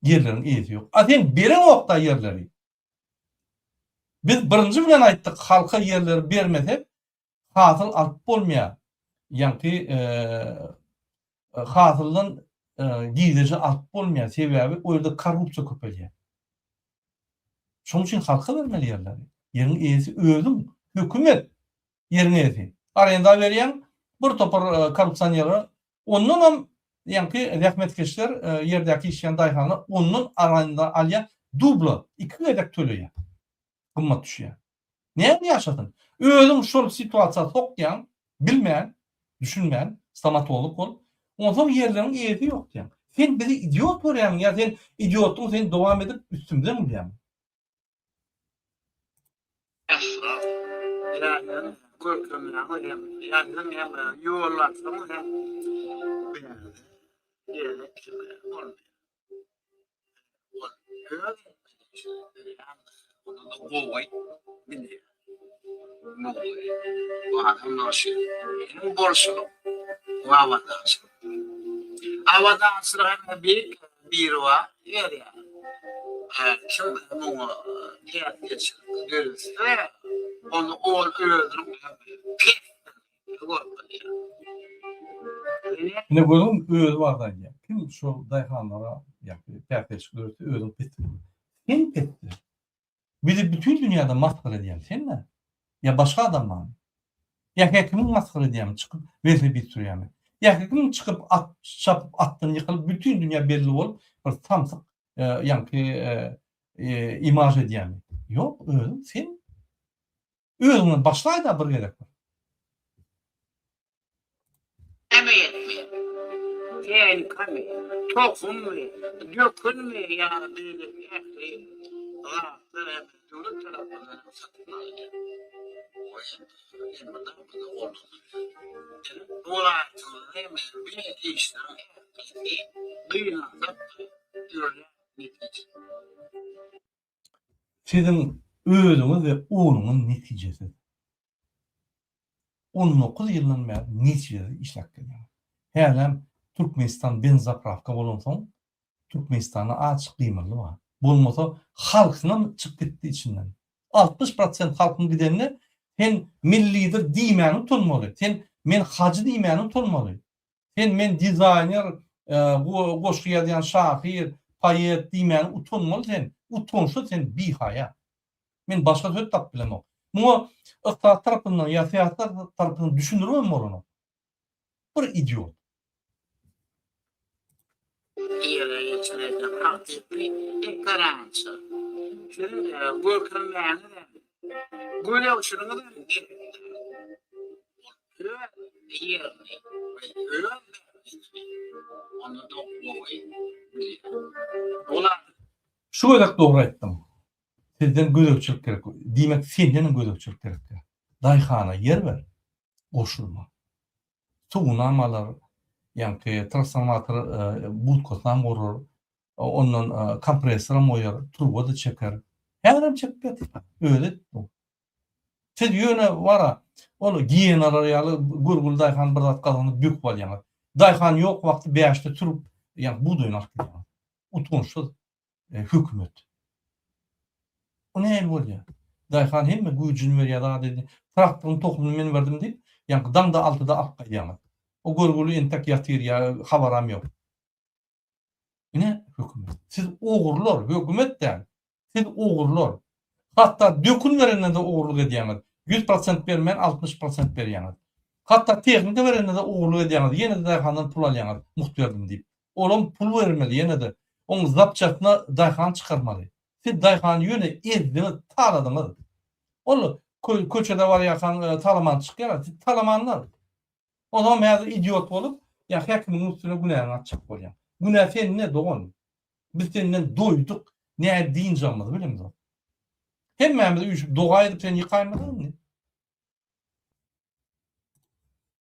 Yerlerin iyisi yok. Aten beren okta yerleri. Biz birinci bilen aýtdyk, halka yerleri bermesek, hasıl alıp bolmaýar. Ýani hasıldan giýdiji alıp bolmaýar. Sebäbi o ýerde korrupsiýa köpelýär. Şoň üçin halka bermeli yerleri. Yerin iyisi özüm, hökümet yerin iyisi. Arenda berýän bir topar korrupsiýanylar, ondan hem ýani rahmetkeşler ýerdäki işleýän daýhany onun aranda alýan dubla 2 gedek töleýär. Gymmat düşýär. Näme ýaşadyn? Özüm şol situasiýa sokýan, bilmän, düşünmän, stomatolog bol. Ondan yerleriň ýeri ýok diýen. Sen bizi idiot görýän, ýa sen idiotyň sen dowam edip üstümden bilýän. yani görkemler yani yollar sonra bir var ya şimdi bunu görürse onu ol öldürüp Ne gözüm öz vardan ya. Kim şu daýhanlara ýa-da täpeç görse özüm petdi. Kim petdi? Bizi bütün dünyada maskara edýän senle. Ya başka adamlar. Ya hekimin maskara edýän çıkıp verse bir sürýärmi? Ya hekim çıkıp çapıp attın yıkılıp bütün dünya belli bolup bir tamsyk ýa-ni imaj edýärmi? Yok, özüm sen özüňden başlaýda bir gerek var. Yani kami, tohum mu, dökün mü ya böyle rahatlar devlet tarafından satın alıyor. O yüzden burada oldu. Dolayısıyla hemen bir işlem duyulanlar böyle netice. Sizin özüňiz we onuňyň netijesi. 19 ýyldan bäri netijeli işläp gelýär. Häzir Türkmenistan benzapravka bolansoň, Türkmenistan'a açık kıymalı var. Bolmasa halkına çıkıp gitti içinden. 60% halkın gidenine sen millidir diýmeni tutmaly. Sen men hacı diýmeni tutmaly. Sen men dizayner, bu goşgy ýazan şahyr, poet diýmeni utunmaly sen. Utunsa sen bihaya. Men başga söz tap bilemok. Muňa ykdysat tarapyndan ýa syýasat tarapyndan düşündirmem onu. Bir idiot. Ýere geçirýän hakykly karança. Şunu Gürkan mäni de. Göle uçuruňy da onu da Şu kadar doğru etdim. Sizden gözükçülük gerek. Demek senden gözükçülük gerek. Dayhana yer ver. Koşulma. Tuğunamalar, yani transformatör bulkotan vurur. Ondan kompresora moyar, turbo da çeker. Hemen çekip öyle. Siz yöne vara. Onu giyen arayalı gurgul dayhan bir zat kalanı büyük var yani. Dayhan yok vakti 5'te turup yani bu duyun artık yani. Utunçsuz hükümet. O ne el bolýar? Dayhan hemme güýjüni berýär dedi. Traktoryň tohumyny men berdim diýip, ýa-ni daňda altyda alyp gaýýar. O gurguly entek ýatyr ýa habaram ýok. Ne hükümet? Siz ogurlar, hükümet de. Siz ogurlar. Hatta dökün verende de ogurluk edýäňiz. 100% bermen 60% berýäňiz. Hatta tehnika verende de ogurluk edýäňiz. Ýene de dayhandan pul alýaňyz, muhtarym diýip. Olam pul bermeli ýene de. Oň zapçatyna dayhan çykarmaly. Siz dayhany ýöne ezdiňiz, taladyňyz. Ol köçede var ýakan talaman çykýar, siz talamanlar. O zaman häzir idiot bolup, ýa häkimiň üstüne günahy atjak bolýar. Günah sende dogan. Biz senden doýduk, näme diýinjamiz bilemez. Hemmemiz üçüp dogaýdyp sen ýykaýmadysy?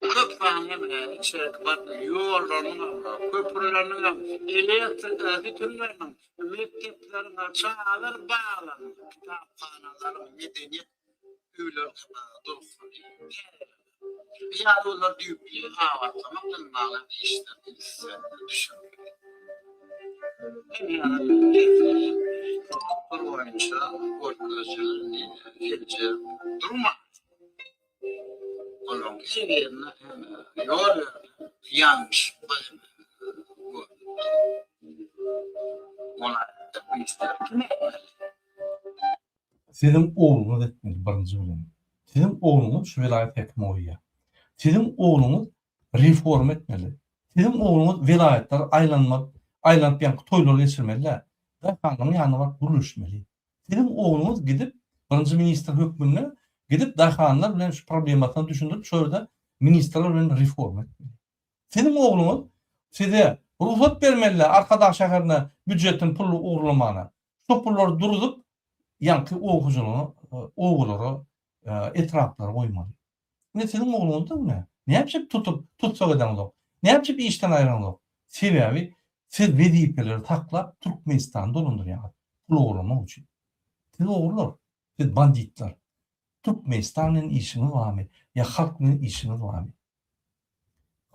köp fahim içerik var, yollarını var, köprülerini elektrik bütünlerinin mekteplerine çağlar bağlanır, kitapxanaların medeniyet üylerine dostları. Yağdolar düğümlüğü avatlamak ılmalı işler düşünmek. Yani bir oyuncu, korkucuların filci durmaz. Onun evine yol yanlış ona da ister. Sizin oğlunuz etmeli birinci bilen. Sizin oğlunuz şu velayet hekimi oýa. Sizin oğlunuz reform etmeli. Sizin oğlunuz velayetler aylanıp ýanky toýlar geçirmeli. Dayhanyň ýanyna baryp duruşmaly. Sizin oğlunuz gidip birinci ministr hökmüne gidip dayhanlar bilen şu problematyny düşündirip şöyle ministrler bilen reform etmeli. Sizin oğlunuz size ruhsat bermeli arkadaş şäherine büdjetin pulu uğurlamana. Şu pullar durup ýanky okujulygy oğulary etraplara goýmaly. Ne sizin oğlunuz da ne? Ne yapıp tutsak edenler? Ne yapıp işten aýranlar? Sebebi siz wezipeleri taklap Türkmenistan'da dolundurýar. Pul uğurlamak üçin. Siz oğurlar, siz banditler. Türkmenistan'ın işini vami, ya halkın işini vami.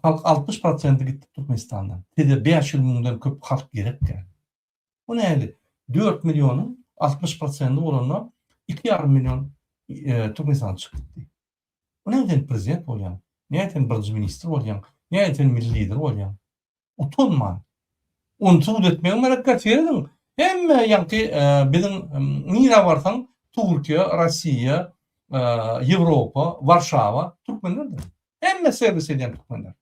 Halk 60% gitti Türkmenistan'dan. Size 5 milyondan köp halk gerek yani. Bu neydi? 4 milyonun 60%'ı olanlar 2,5 milyon Türkmenistan çıktı. Bu neyden prezident olyan? Neyden birinci minister olyan? Neyden milli lider olyan? Utanma. Onu suud etmeyin merak edin. Hem yankı bizim nire varsan Türkiye, Rusya, Avrupa, Varşava, Türkmenlerdir. Hem servis eden Türkmenler.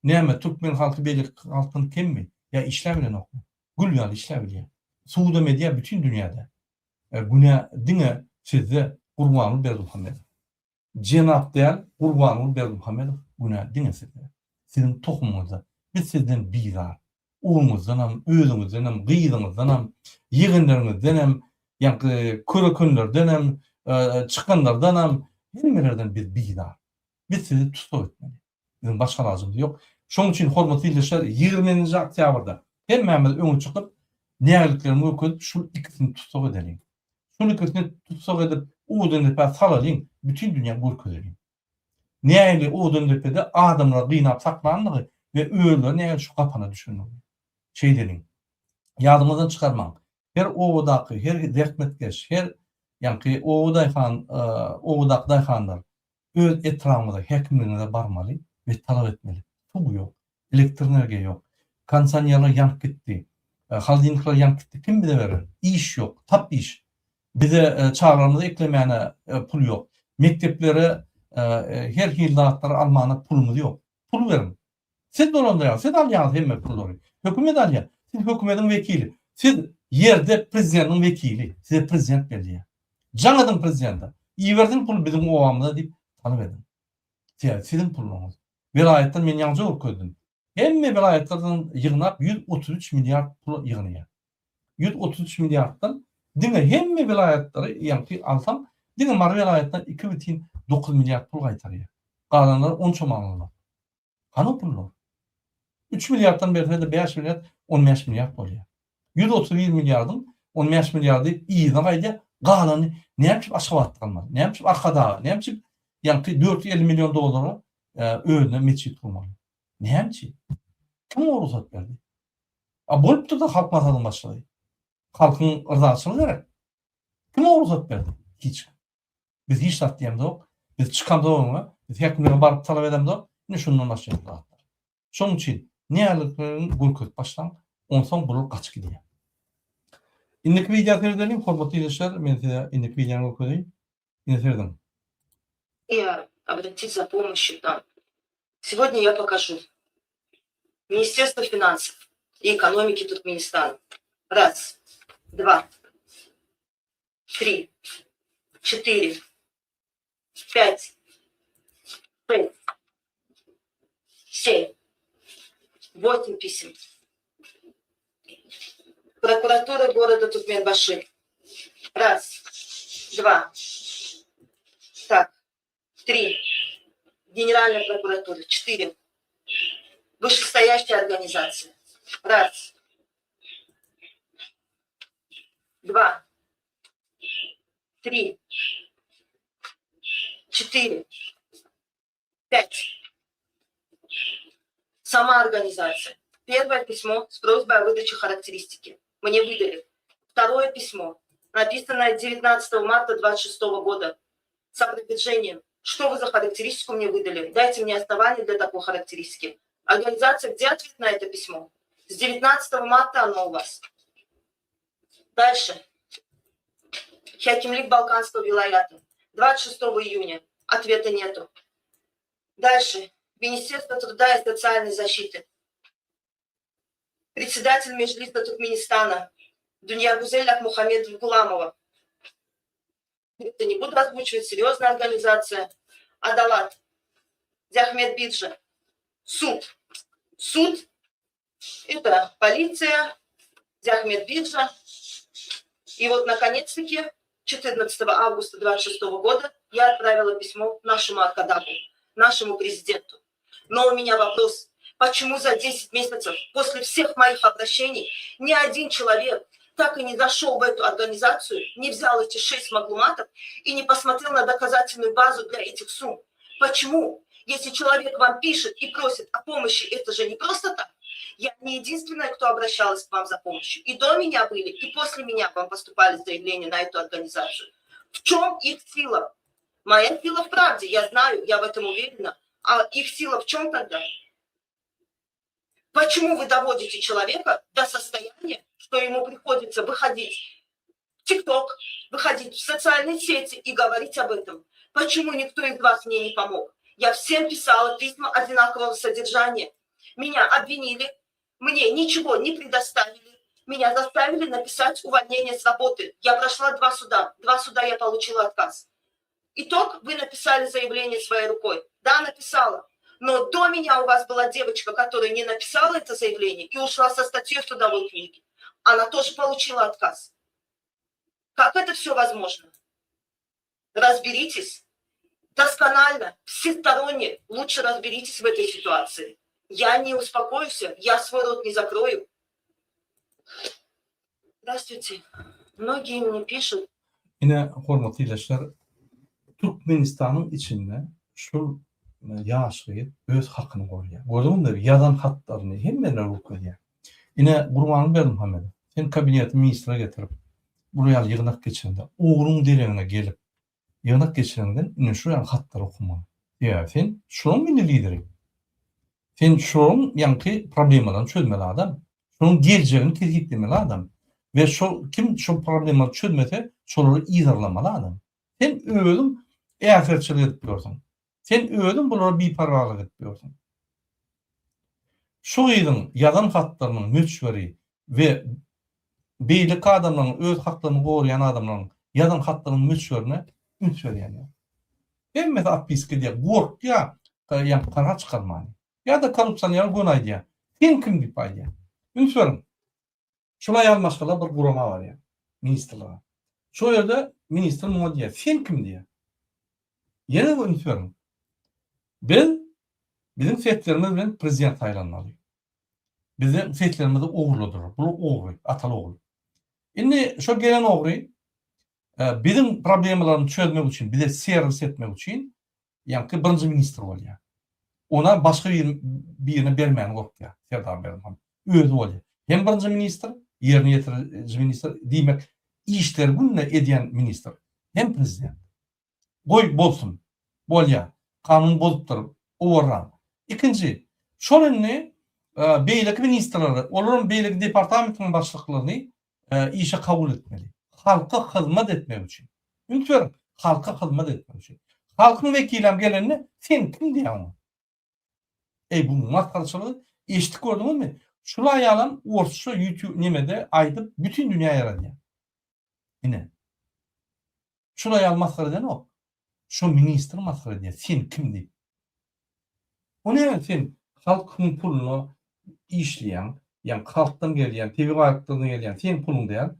Näme Türkmen halkı beýlik halkyny kemmi? Ya işläbilen okmy? Gülýär işläbilen. Suuda media bütün dünýäde. Güne diňe sizde Gurbanyl Berdimuhammedow. Cenap diýen Gurbanyl Berdimuhammedow güne diňe sizde. Sizin tohumuňyzda biz sizden bizar. Oğlumuzdan hem, özümüzden hem, gıyydığımızdan hem, yığınlarımızdan hem, yani körükünlerden hem, çıkanlardan hem, hemmelerden biz bizar. Biz sizi tutup etmeli. Bizim başka lazımız yok. Şoň üçin hormatly ilişler 20-nji oktýabrda hemmemiz öňe çykyp nägeliklerimi öküp şu ikisini tutsak edelim. Şunu ikisini tutsak edip oğdan depe salalyň, bütün dünýä görkezeliň. Nägeli oğdan depede adamlar gynap saklandygy we öýler nägeli şu kapana düşünýär. Şey dedim, Yadımızdan çıkarmaň. Her owdaky, her rehmetkeş, her ýa-ni owdak daýhanlar öz etrafynda hekimligine barmaly we talap etmeli. Bu ýok. Elektr energiýa ýok. Kondisiýnerler ýanyp gitdi. Haldynklar ýanyp gitdi. Kim bize berer? İş ýok. Tap iş. Bize çağrımyza eklemäne pul ýok. Mekteplere her hildatlar almana pulumuz ýok. Pul berin. Siz dolandaýar, siz alýaňyz hemme pulları. Hökümet alýar. Siz hökümetiň wekili. Siz yerde prezidentiň wekili. Size prezident berýär. Jaňadan prezident. Iwerdiň pul bizim owamyza diýip talap edin. Sizin puluňyz. Vilayetden men ýalňy jogap gördüm. Hemme vilayetlerden ýygnap 133 milliard pul ýygnaýar. 133 milliarddan diňe hemme vilayetleri ýa-ni alsam, diňe mar vilayetden 2,9 milliard pul gaýtarýar. Galanlar 10 çomanlar. Hany pullar? 3 milyarddan beri 5 milyard, 15 milyard bolýar. 131 milyardyň 15 miljardy ýygyna gaýdy, galany näme aşgabat galmaz. Näme arkada, näme ýa-ni 450 milyon dolara öňe meçit kurmaly. Näme? Kim o ruhsat berdi? Bolupdy da halk masadan başlady. Halkyň yrzaçylygy gerek. Kim o ruhsat berdi? Hiç. Biz hiç zat diýende ok. Biz çykanda oňa, biz häkimlere baryp talap edemde ok. Ne şundan başlaýar. Şoň üçin nälerden gurkut başlan, onsoň bulup gaçyp gidýär. Indiki videolardan hormatly izleýär, men size indiki videoны okudum. Инфердом. И обратиться за помощью там. Сегодня я покажу. Министерство финансов и экономики Туркменистана. 1, 2, 3, 4, 5, 6, 7, 8 писем. Прокуратура города Туркменбаши. 1, 2, так, 3. Генеральная прокуратура. 4. Вышестоящая организация. 1, 2, 3, 4, 5. Сама организация. Первое письмо с просьбой о выдаче характеристики. Мне выдали. Второе письмо, написанное 19 марта 2026 года, с опровержением. Что вы за характеристику мне выдали? Дайте мне основания для такой характеристики. Организация, где ответ на это письмо? С 19 марта оно у вас. Дальше. Хакимлик Балканского вилаята. 26 июня. Ответа нету. Дальше. Министерство труда и социальной защиты. Председатель Меджлиса Туркменистана Дуньягузель Ахмухамедов Гуламова. Это не буду озвучивать, серьезная организация. Адалат. Зяхмед Биджа. Суд. Суд. Это полиция. Зяхмед Биджа. И вот, наконец-таки, 14 августа 2026 года я отправила письмо нашему Аркадапу, нашему президенту. Но у меня вопрос. Почему за 10 месяцев после всех моих обращений ни один человек так и не зашел в эту организацию, не взял эти 6 маглуматов и не посмотрел на доказательную базу для этих сумм? Почему? Если человек вам пишет и просит о помощи, это же не просто так. Я не единственная, кто обращалась к вам за помощью. И до меня были, и после меня вам поступали заявления на эту организацию. В чем их сила? Моя сила в правде, я знаю, я в этом уверена. А их сила в чем тогда? Почему вы доводите человека до состояния, что ему приходится выходить в ТикТок, выходить в социальные сети и говорить об этом? Почему никто из вас мне не помог? Я всем писала письма одинакового содержания. Меня обвинили, мне ничего не предоставили. Меня заставили написать увольнение с работы. Я прошла 2 суда. 2 суда я получила отказ. Итог, вы написали заявление своей рукой. Да, написала. Но до меня у вас была девочка, которая не написала это заявление и ушла со статьей в трудовой книге. Она тоже получила отказ. Как это все возможно? Разберитесь. Досконально, всесторонне лучше разберитесь в этой ситуации. Я не успокоюсь, я свой рот не закрою. Здравствуйте. Многие мне pişut. Yine hormatly izleýär, Türkmenistanyň içinde şu ýaşyp öz hakyny gorýar. Gördüňmi? Ýazan hatlaryny hemmeler okudýar. Yine Gurban Bermuhammedow. sen kabinet ministre getirip buraya yığınak geçirende oğlun derine gelip yığınak geçirenden ine şu yan hatlar okumalı. Ya sen şunun milli lideri. Sen şunun yankı problemalarını çözmeli adam. Şunun geleceğini tetkiklemeli adam. Ve kim şu problemleri çözmese şoları izarlamalı adam. Sen öğüdüm eğerçilik etmiyorsun. Sen öğüdüm bunlara bir parvalık etmiyorsun. Şu ýylyň ýazan hatlarynyň möçberi we beýlik adamlaryň öz haklarını gorayan adamlaryň ýazan hatlarynyň möçberine üns berýär. Emme de appiski diye gorkya ýa para çykarmany. Ya da korrupsiýa ýa gonaý diýär. Sen kim diýip aýdýar? Üns berin. Şolay almaşgala bir gurama bar ýa. Ministrliga. Şo ýerde ministr muňa diýär. Sen kim diýär? Ýene üns berin. Bizim fetlerimiz bilen prezident taýlanmaly. Bizim fetlerimiz oğurludur. Bu oğru, atalı oğru. Indi şo gelen oğru bizim problemlerini çözmek için, bize servis etmek için yankı birinci ministr bolýar. Ona başka birine bermän gorkýar. Serdar Berman. Özü bolýar. Hem birinci ministr, ýerine ýetirici ministr diýmek, işler günne edýän ministr. Hem prezident. Goý bolsun. Bolýar. Kanun bozup durup, oğurlan. İkinci, şolunni beýlik ministrleri, olaryň beýlik departamentiniň başlyklaryny işe kabul etmeli. Halka hyzmat etmek üçin. Ünsür, halka hyzmat etmek üçin. Halkyň wekilim gelenine sen kim diýär? Bu maskarçylyk eşitdik gördüňizmi? Şulay ýalan orçça YouTube nimede aýdyp bütün dünýä ýaradýar. Ine. Şulay ýalan maskara eden o. Şu ministr maskara diýär. Sen kim diýip? O ne sen halkyň puluny işleyen, yani halktan gelýän, tebigatdan gelýän sen pulun diýär.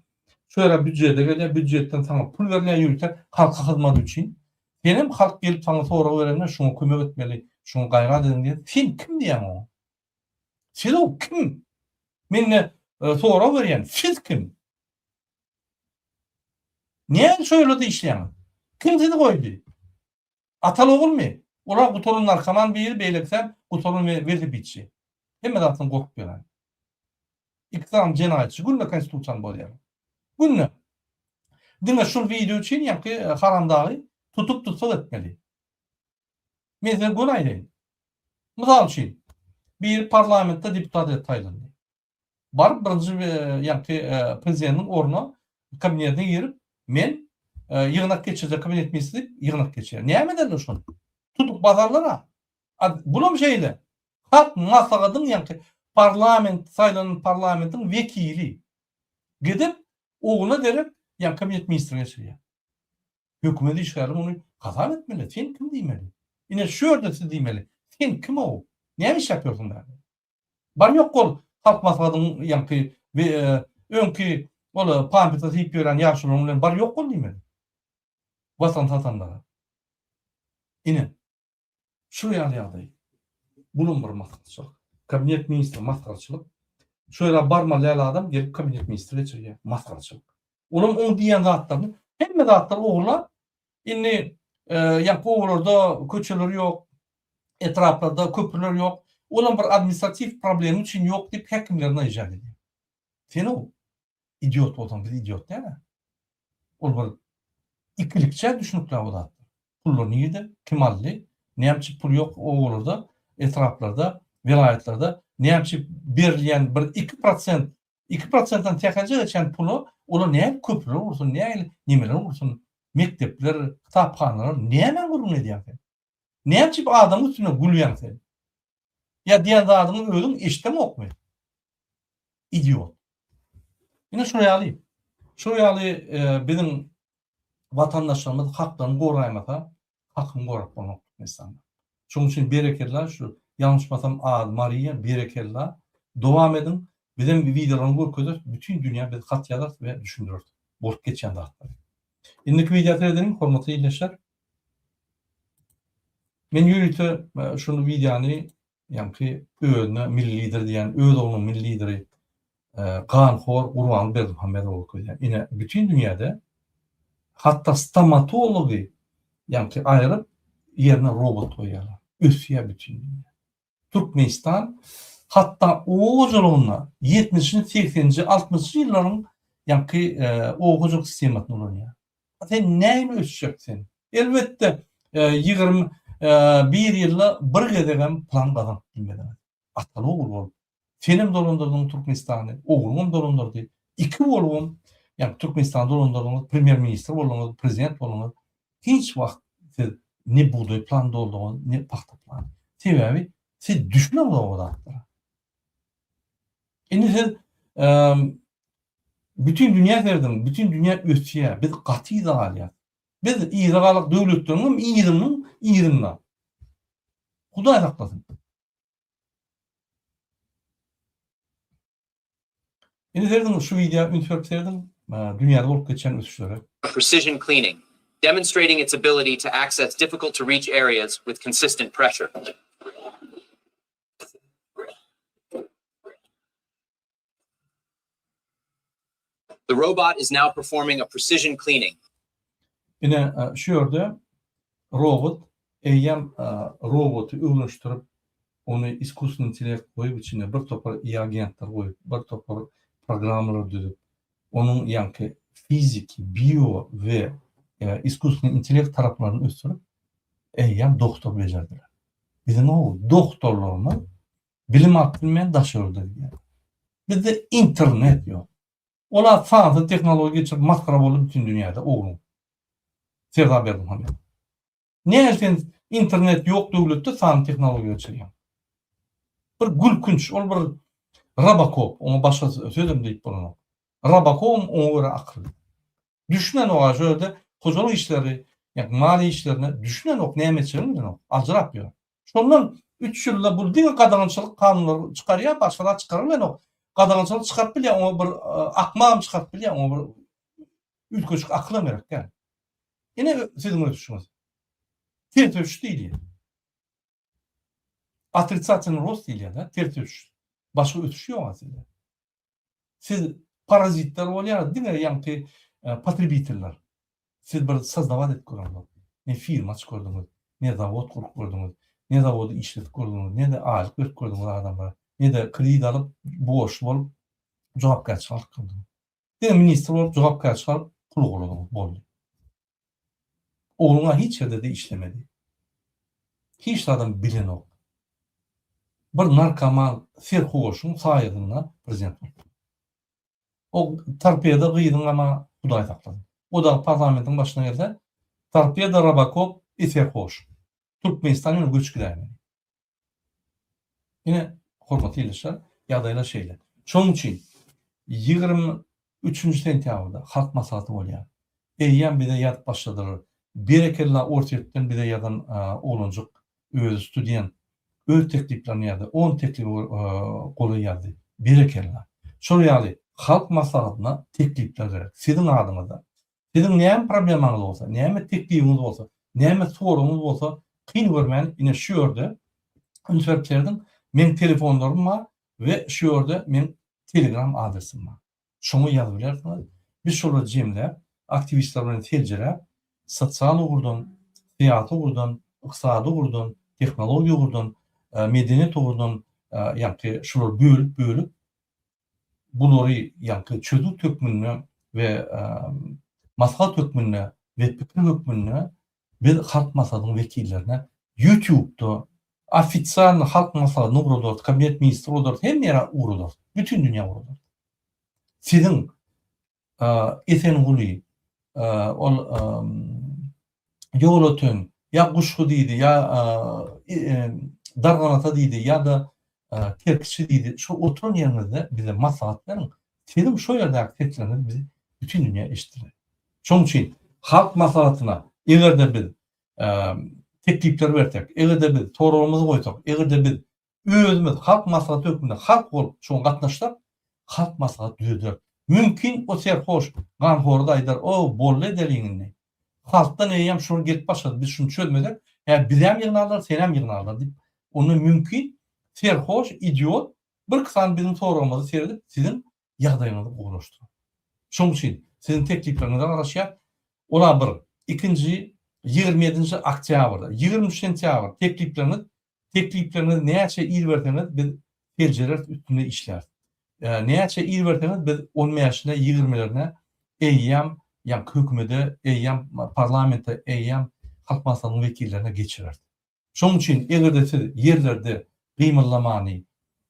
Şöyle büdjete gelýär, büdjetten sana pul berilýär ýürüter, halka hyzmat üçin. Benim halk gelip sana sorak berende şunu kömek etmeli, şunu gaýrat edin diýär. Sen kim diýär o? Sen o kim? Menne sorak berýän, siz kim? Niye şöyle de işleýän? Kim sizi goýdy? Atal ogulmy? Olar gutorun arkaman bir beýleksem, gutorun verip bitçi. Hemme zatyn gorkup berýär. İktisam jenaýatçy günne konstitusiýany bolýar. Günne. Diňe şu video üçin ýa-ki haramdagy tutup tutsak etmeli. Mesela gonaý diýin. Mysal üçin bir parlamentde deputat taýlandy. Baryp birinji ýa-ki prezidentiň orna kabinetine girip men ýygnak geçirjek kabinet ministri ýygnak geçer. Näme eder şonu? Tutup bazarlara. Bulam şeýle. Halk maslahatyň ýa-ki parlament saýlanan parlamentin vekili gidip oğluna derip ýa kabinet ministrine geçirýär. Hökümet işgärleri onu gazap etmeli. Sen kim diýmeli? Ine şu ýerde siz diýmeli. Sen kim o? Näme iş ýapýarsyň da? Bar ýok bol halk maslahatyň ýa-ki öňki ola pampita diýip ýören ýaşulyň bilen bar ýok bol diýmeli. Watan satanlara. Ine şu ýaly bunun bir maskarçylyk. Kabinet ministri maskarçylyk. Şöyle barmaly adam gelip kabinet ministri geçirýär. Maskarçylyk. Onuň on diýen zatlaryny hemme zatlar oğurlar. Inni ýa oğurlarda köçeler ýok, etraplarda köprüler ýok. Olan bir administratif problem üçin ýok diýip häkimlerine ijad edýär. Sen o idiot bolsaň, biz idiot näme? Ol bir ikilikçe düşünükler bolar. Pullar niýede? Kim aldy? Näçe pul ýok oğurlarda, etraplarda, vilayatlerde näçe berilýän bir 2%, 2%dan täkaje geçen pulu olar näme köprüler ursun, näme nimeler ursun, mektepler, kitapxanalar näme gurun edýär? Näçe adam üstüne gülýär sen? Ya diýen zadyny özüň eşitdemi okmy? Idiot. Ine şunu ýaly. Şu ýaly bizim vatandaşlarymyz haklaryny goraýmasa, hakyny gorap bolmak mesela. Şoň üçin berekeler şu ýalňyşmasam Maria berekeler dowam edin. Bizim videolaryny görkezip bütün dünýä biz gat ýazar we düşündirir. Bolup geçen zatlar. Indiki videoda edelim hormatly ýerleşler. Men ýürüte şunu videony ýa-ki özüne milli lider diýen, öz oğlunyň milli lideri Ganhor Gurban Berdimuhamedow koýan. Ine bütün dünýäde hatta stomatology ýa-ki aýryp ýerine robot koýýarlar. Ösýär bütün dünýä. Türkmenistan Hatta o joluna 70-nji, 80-nji, 60-njy ýyllaryň ýanky okujuk sistematyn ulanýar. Sen näme öçüjeksin? Elbetde 21 ýylda bir gezegen plan gazanyp bilmeden. Ataly ogul bolup. Senem dolandyrdyň Türkmenistany, oglum dolandyrdy. Iki bolum, ýani Türkmenistan dolandyrdyň premier ministr boldyň, prezident boldyň. Hiç wagt siz ne buğday plan doldyň, ne paxta plan. Sebebi siz düşman bolýar. Indi siz bütün dünya derdim, bütün dünya ötüye, biz gaty da alýar. Biz ýygalyk döwletleriň ýyrymna. Hudaý saklasyn. Indi derdim şu video interpretlerdim, dünyada bolup geçen ötüşleri. Precision cleaning, demonstrating its ability to access difficult to reach areas with consistent pressure. The robot is now performing a precision cleaning. Ine şu ýerde robot eýem roboty öwleşdirip onu iskusny intellekt goýup içine bir topar agentler goýup, bir topar programmalar düzüp, onun ýanky fizik, bio we iskusny intellekt taraplaryny ösdürip eýem doktor bejerdiler. Bizim o doktorlaryny bilim akylmen daşyrdy diýär. Bizde internet ýok. Olar sanatı teknoloji için maskara bolup bütün dünyada oğlum. Sevda berdim hamle. Ne elsen internet yok döwletde sanat teknoloji için. Bir gülkünç, ol bir Rabakov, onu başka sözüm deyip bolany. Rabakov ona göre akıllı. Düşnen o ajörde hocalyk işleri, yani mali işlerine düşnen ok nämetçilerin o ajrap ýör. Şondan 3 ýylda bu diňe gadançylyk kanunlary çykarýar, başgalar çykarlar o. Gadançylyk çykaryp bilýär, onu bir akmam çykaryp bilýär, onu bir ülkeçik akla merak gel. Yine sizin ötüşüňiz. Ters ötüş diýil. Отрицательный рост diýilýär da, ters ötüş. Başga ötüş ýok aslında. Siz parazitler bolýar, diňe ýanky потребительler. Siz bir sazdawat edip görýäňiz. Ne firma çykardymyz, ne zawod kurup görýäňiz, ne zawody işletip görýäňiz, ne de aýlyk berip görýäňiz adamlara, ne de kredit alyp boş bolup jogapkärçilik kıldyň. Diňe ministr bolup jogapkärçilik pul goladyň boldy. Oğluna hiç yerde de işlemedi. Hiç adam bilen ok. Bir narkoman serhoşun saýygyna prezident boldy. O tarpiyada gıydın ama Hudaý saklady. O da parlamentin başına gelse, tarpiyada Rabakov serhoş. Türkmenistan'ın göçkülerine. Yine hormatly ýerleşler, ýagdaýlar şeýle. Şonuň üçin 23 sentýabrda halk maslahaty bolýar. Eýýän bir de ýatyp başladylar. Berekella ortaýetden bir de ýadan olanjak öz student öz tekliplerini ýazdy. 10 teklip goýýardy. Berekella. Şol ýaly halk maslahatyna teklipler berip, siziň adyňyzda, siziň näme problemaňyz bolsa, näme teklibiňiz bolsa, näme soruňyz bolsa, kyn görmän ine şu ýerde interpretlerden men telefonlarym bar we şu ýerde men Telegram adresim bar. Şoňa ýazyp bilersiňiz. Biz şola jemläp, aktivistler bilen teljerä, sosial ugurdan, syýasy ugurdan, ykysady ugurdan, tehnologiýa ugurdan, medeniýet ugurdan, ýanky şular bölüp bulary ýanky çözüm tökmünde we maslahat tökmünde we pikir hökmünde bir halk maslahatynyň wekillerine YouTube'da ofitsial halk maslahatyny urulýar, kabinet ministri urulýar, hem ýere urulýar, bütün dünýä urulýar. Siziň esen guly ol ýol ötün, ya guşgu diýdi, ya darganata diýdi, ya da terkçi diýdi. Şu oturan ýerinizde bize maslahat berin. Siziň şo ýerde aktivitleriniz bizi bütün dünýä eşitdir. Şoň üçin halk maslahatyna egerde biz teklipler berdik, egerde biz toralymyzy goýsak, egerde biz özümüz halk maslahaty hökmünde halk bolup şoň gatnaşdyk, halk maslahat düzüldür. Mümkin o serhoş ganhorda aýdar, o bolle deliňini. Halkdan eýem şunu gelip başladı, biz şunu çözmedek, bizem ýygnalar, senem ýygnalar diýip, onu mümkin serhoş, idiot, bir kısan bizim soramızı seyredip siziň ýagdaýyňyzy gowlaşdyr. Şoň üçin siziň tekliplerinizi garaşýar. Ola bir, ikinci 27 oktýabrda, 23 sentýabr teklipleriniz näçe il berdiňiz biz tercihler üstünde işler. Näçe il berteniz biz 10 ýaşyna 20'lerine eýýam ýa hökümede, eýýam parlamente, eýýam halk maslahatynyň wekillerine geçirer. Şoň üçin egerde siz ýerlerde gymyllamany,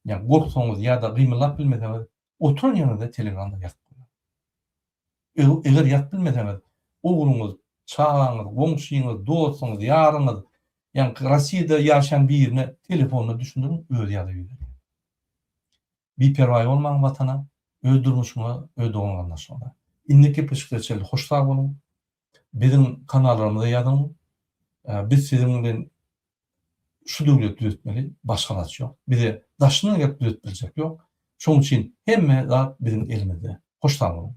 ýa gorksaňyz ýa-da gymyllap bilmeseňiz, oturan ýanynda telegramda ýazyp goýun. Eger ýazyp bilmeseňiz, ogluňyz, çagaňyz, goňşuňyz, dostuňyz, ýaryňyz, ýa Rossiýada ýaşaýan birine telefonyna düşündirin, öz ýazyp ber. Biperwaý bolmaň watana, öz durmuşyňa, öz doganlaryna şonda. Indiki pişikçeli hoşlar bolun. Bizim kanallarymyza ýazyň. Biz sizin bilen şu döwlet düzeltmeli, başgalaç ýok. Bize daşyny gep düzeltbiljek ýok. Şoň üçin hemme zat bizim elimizde. Hoşlar bolun.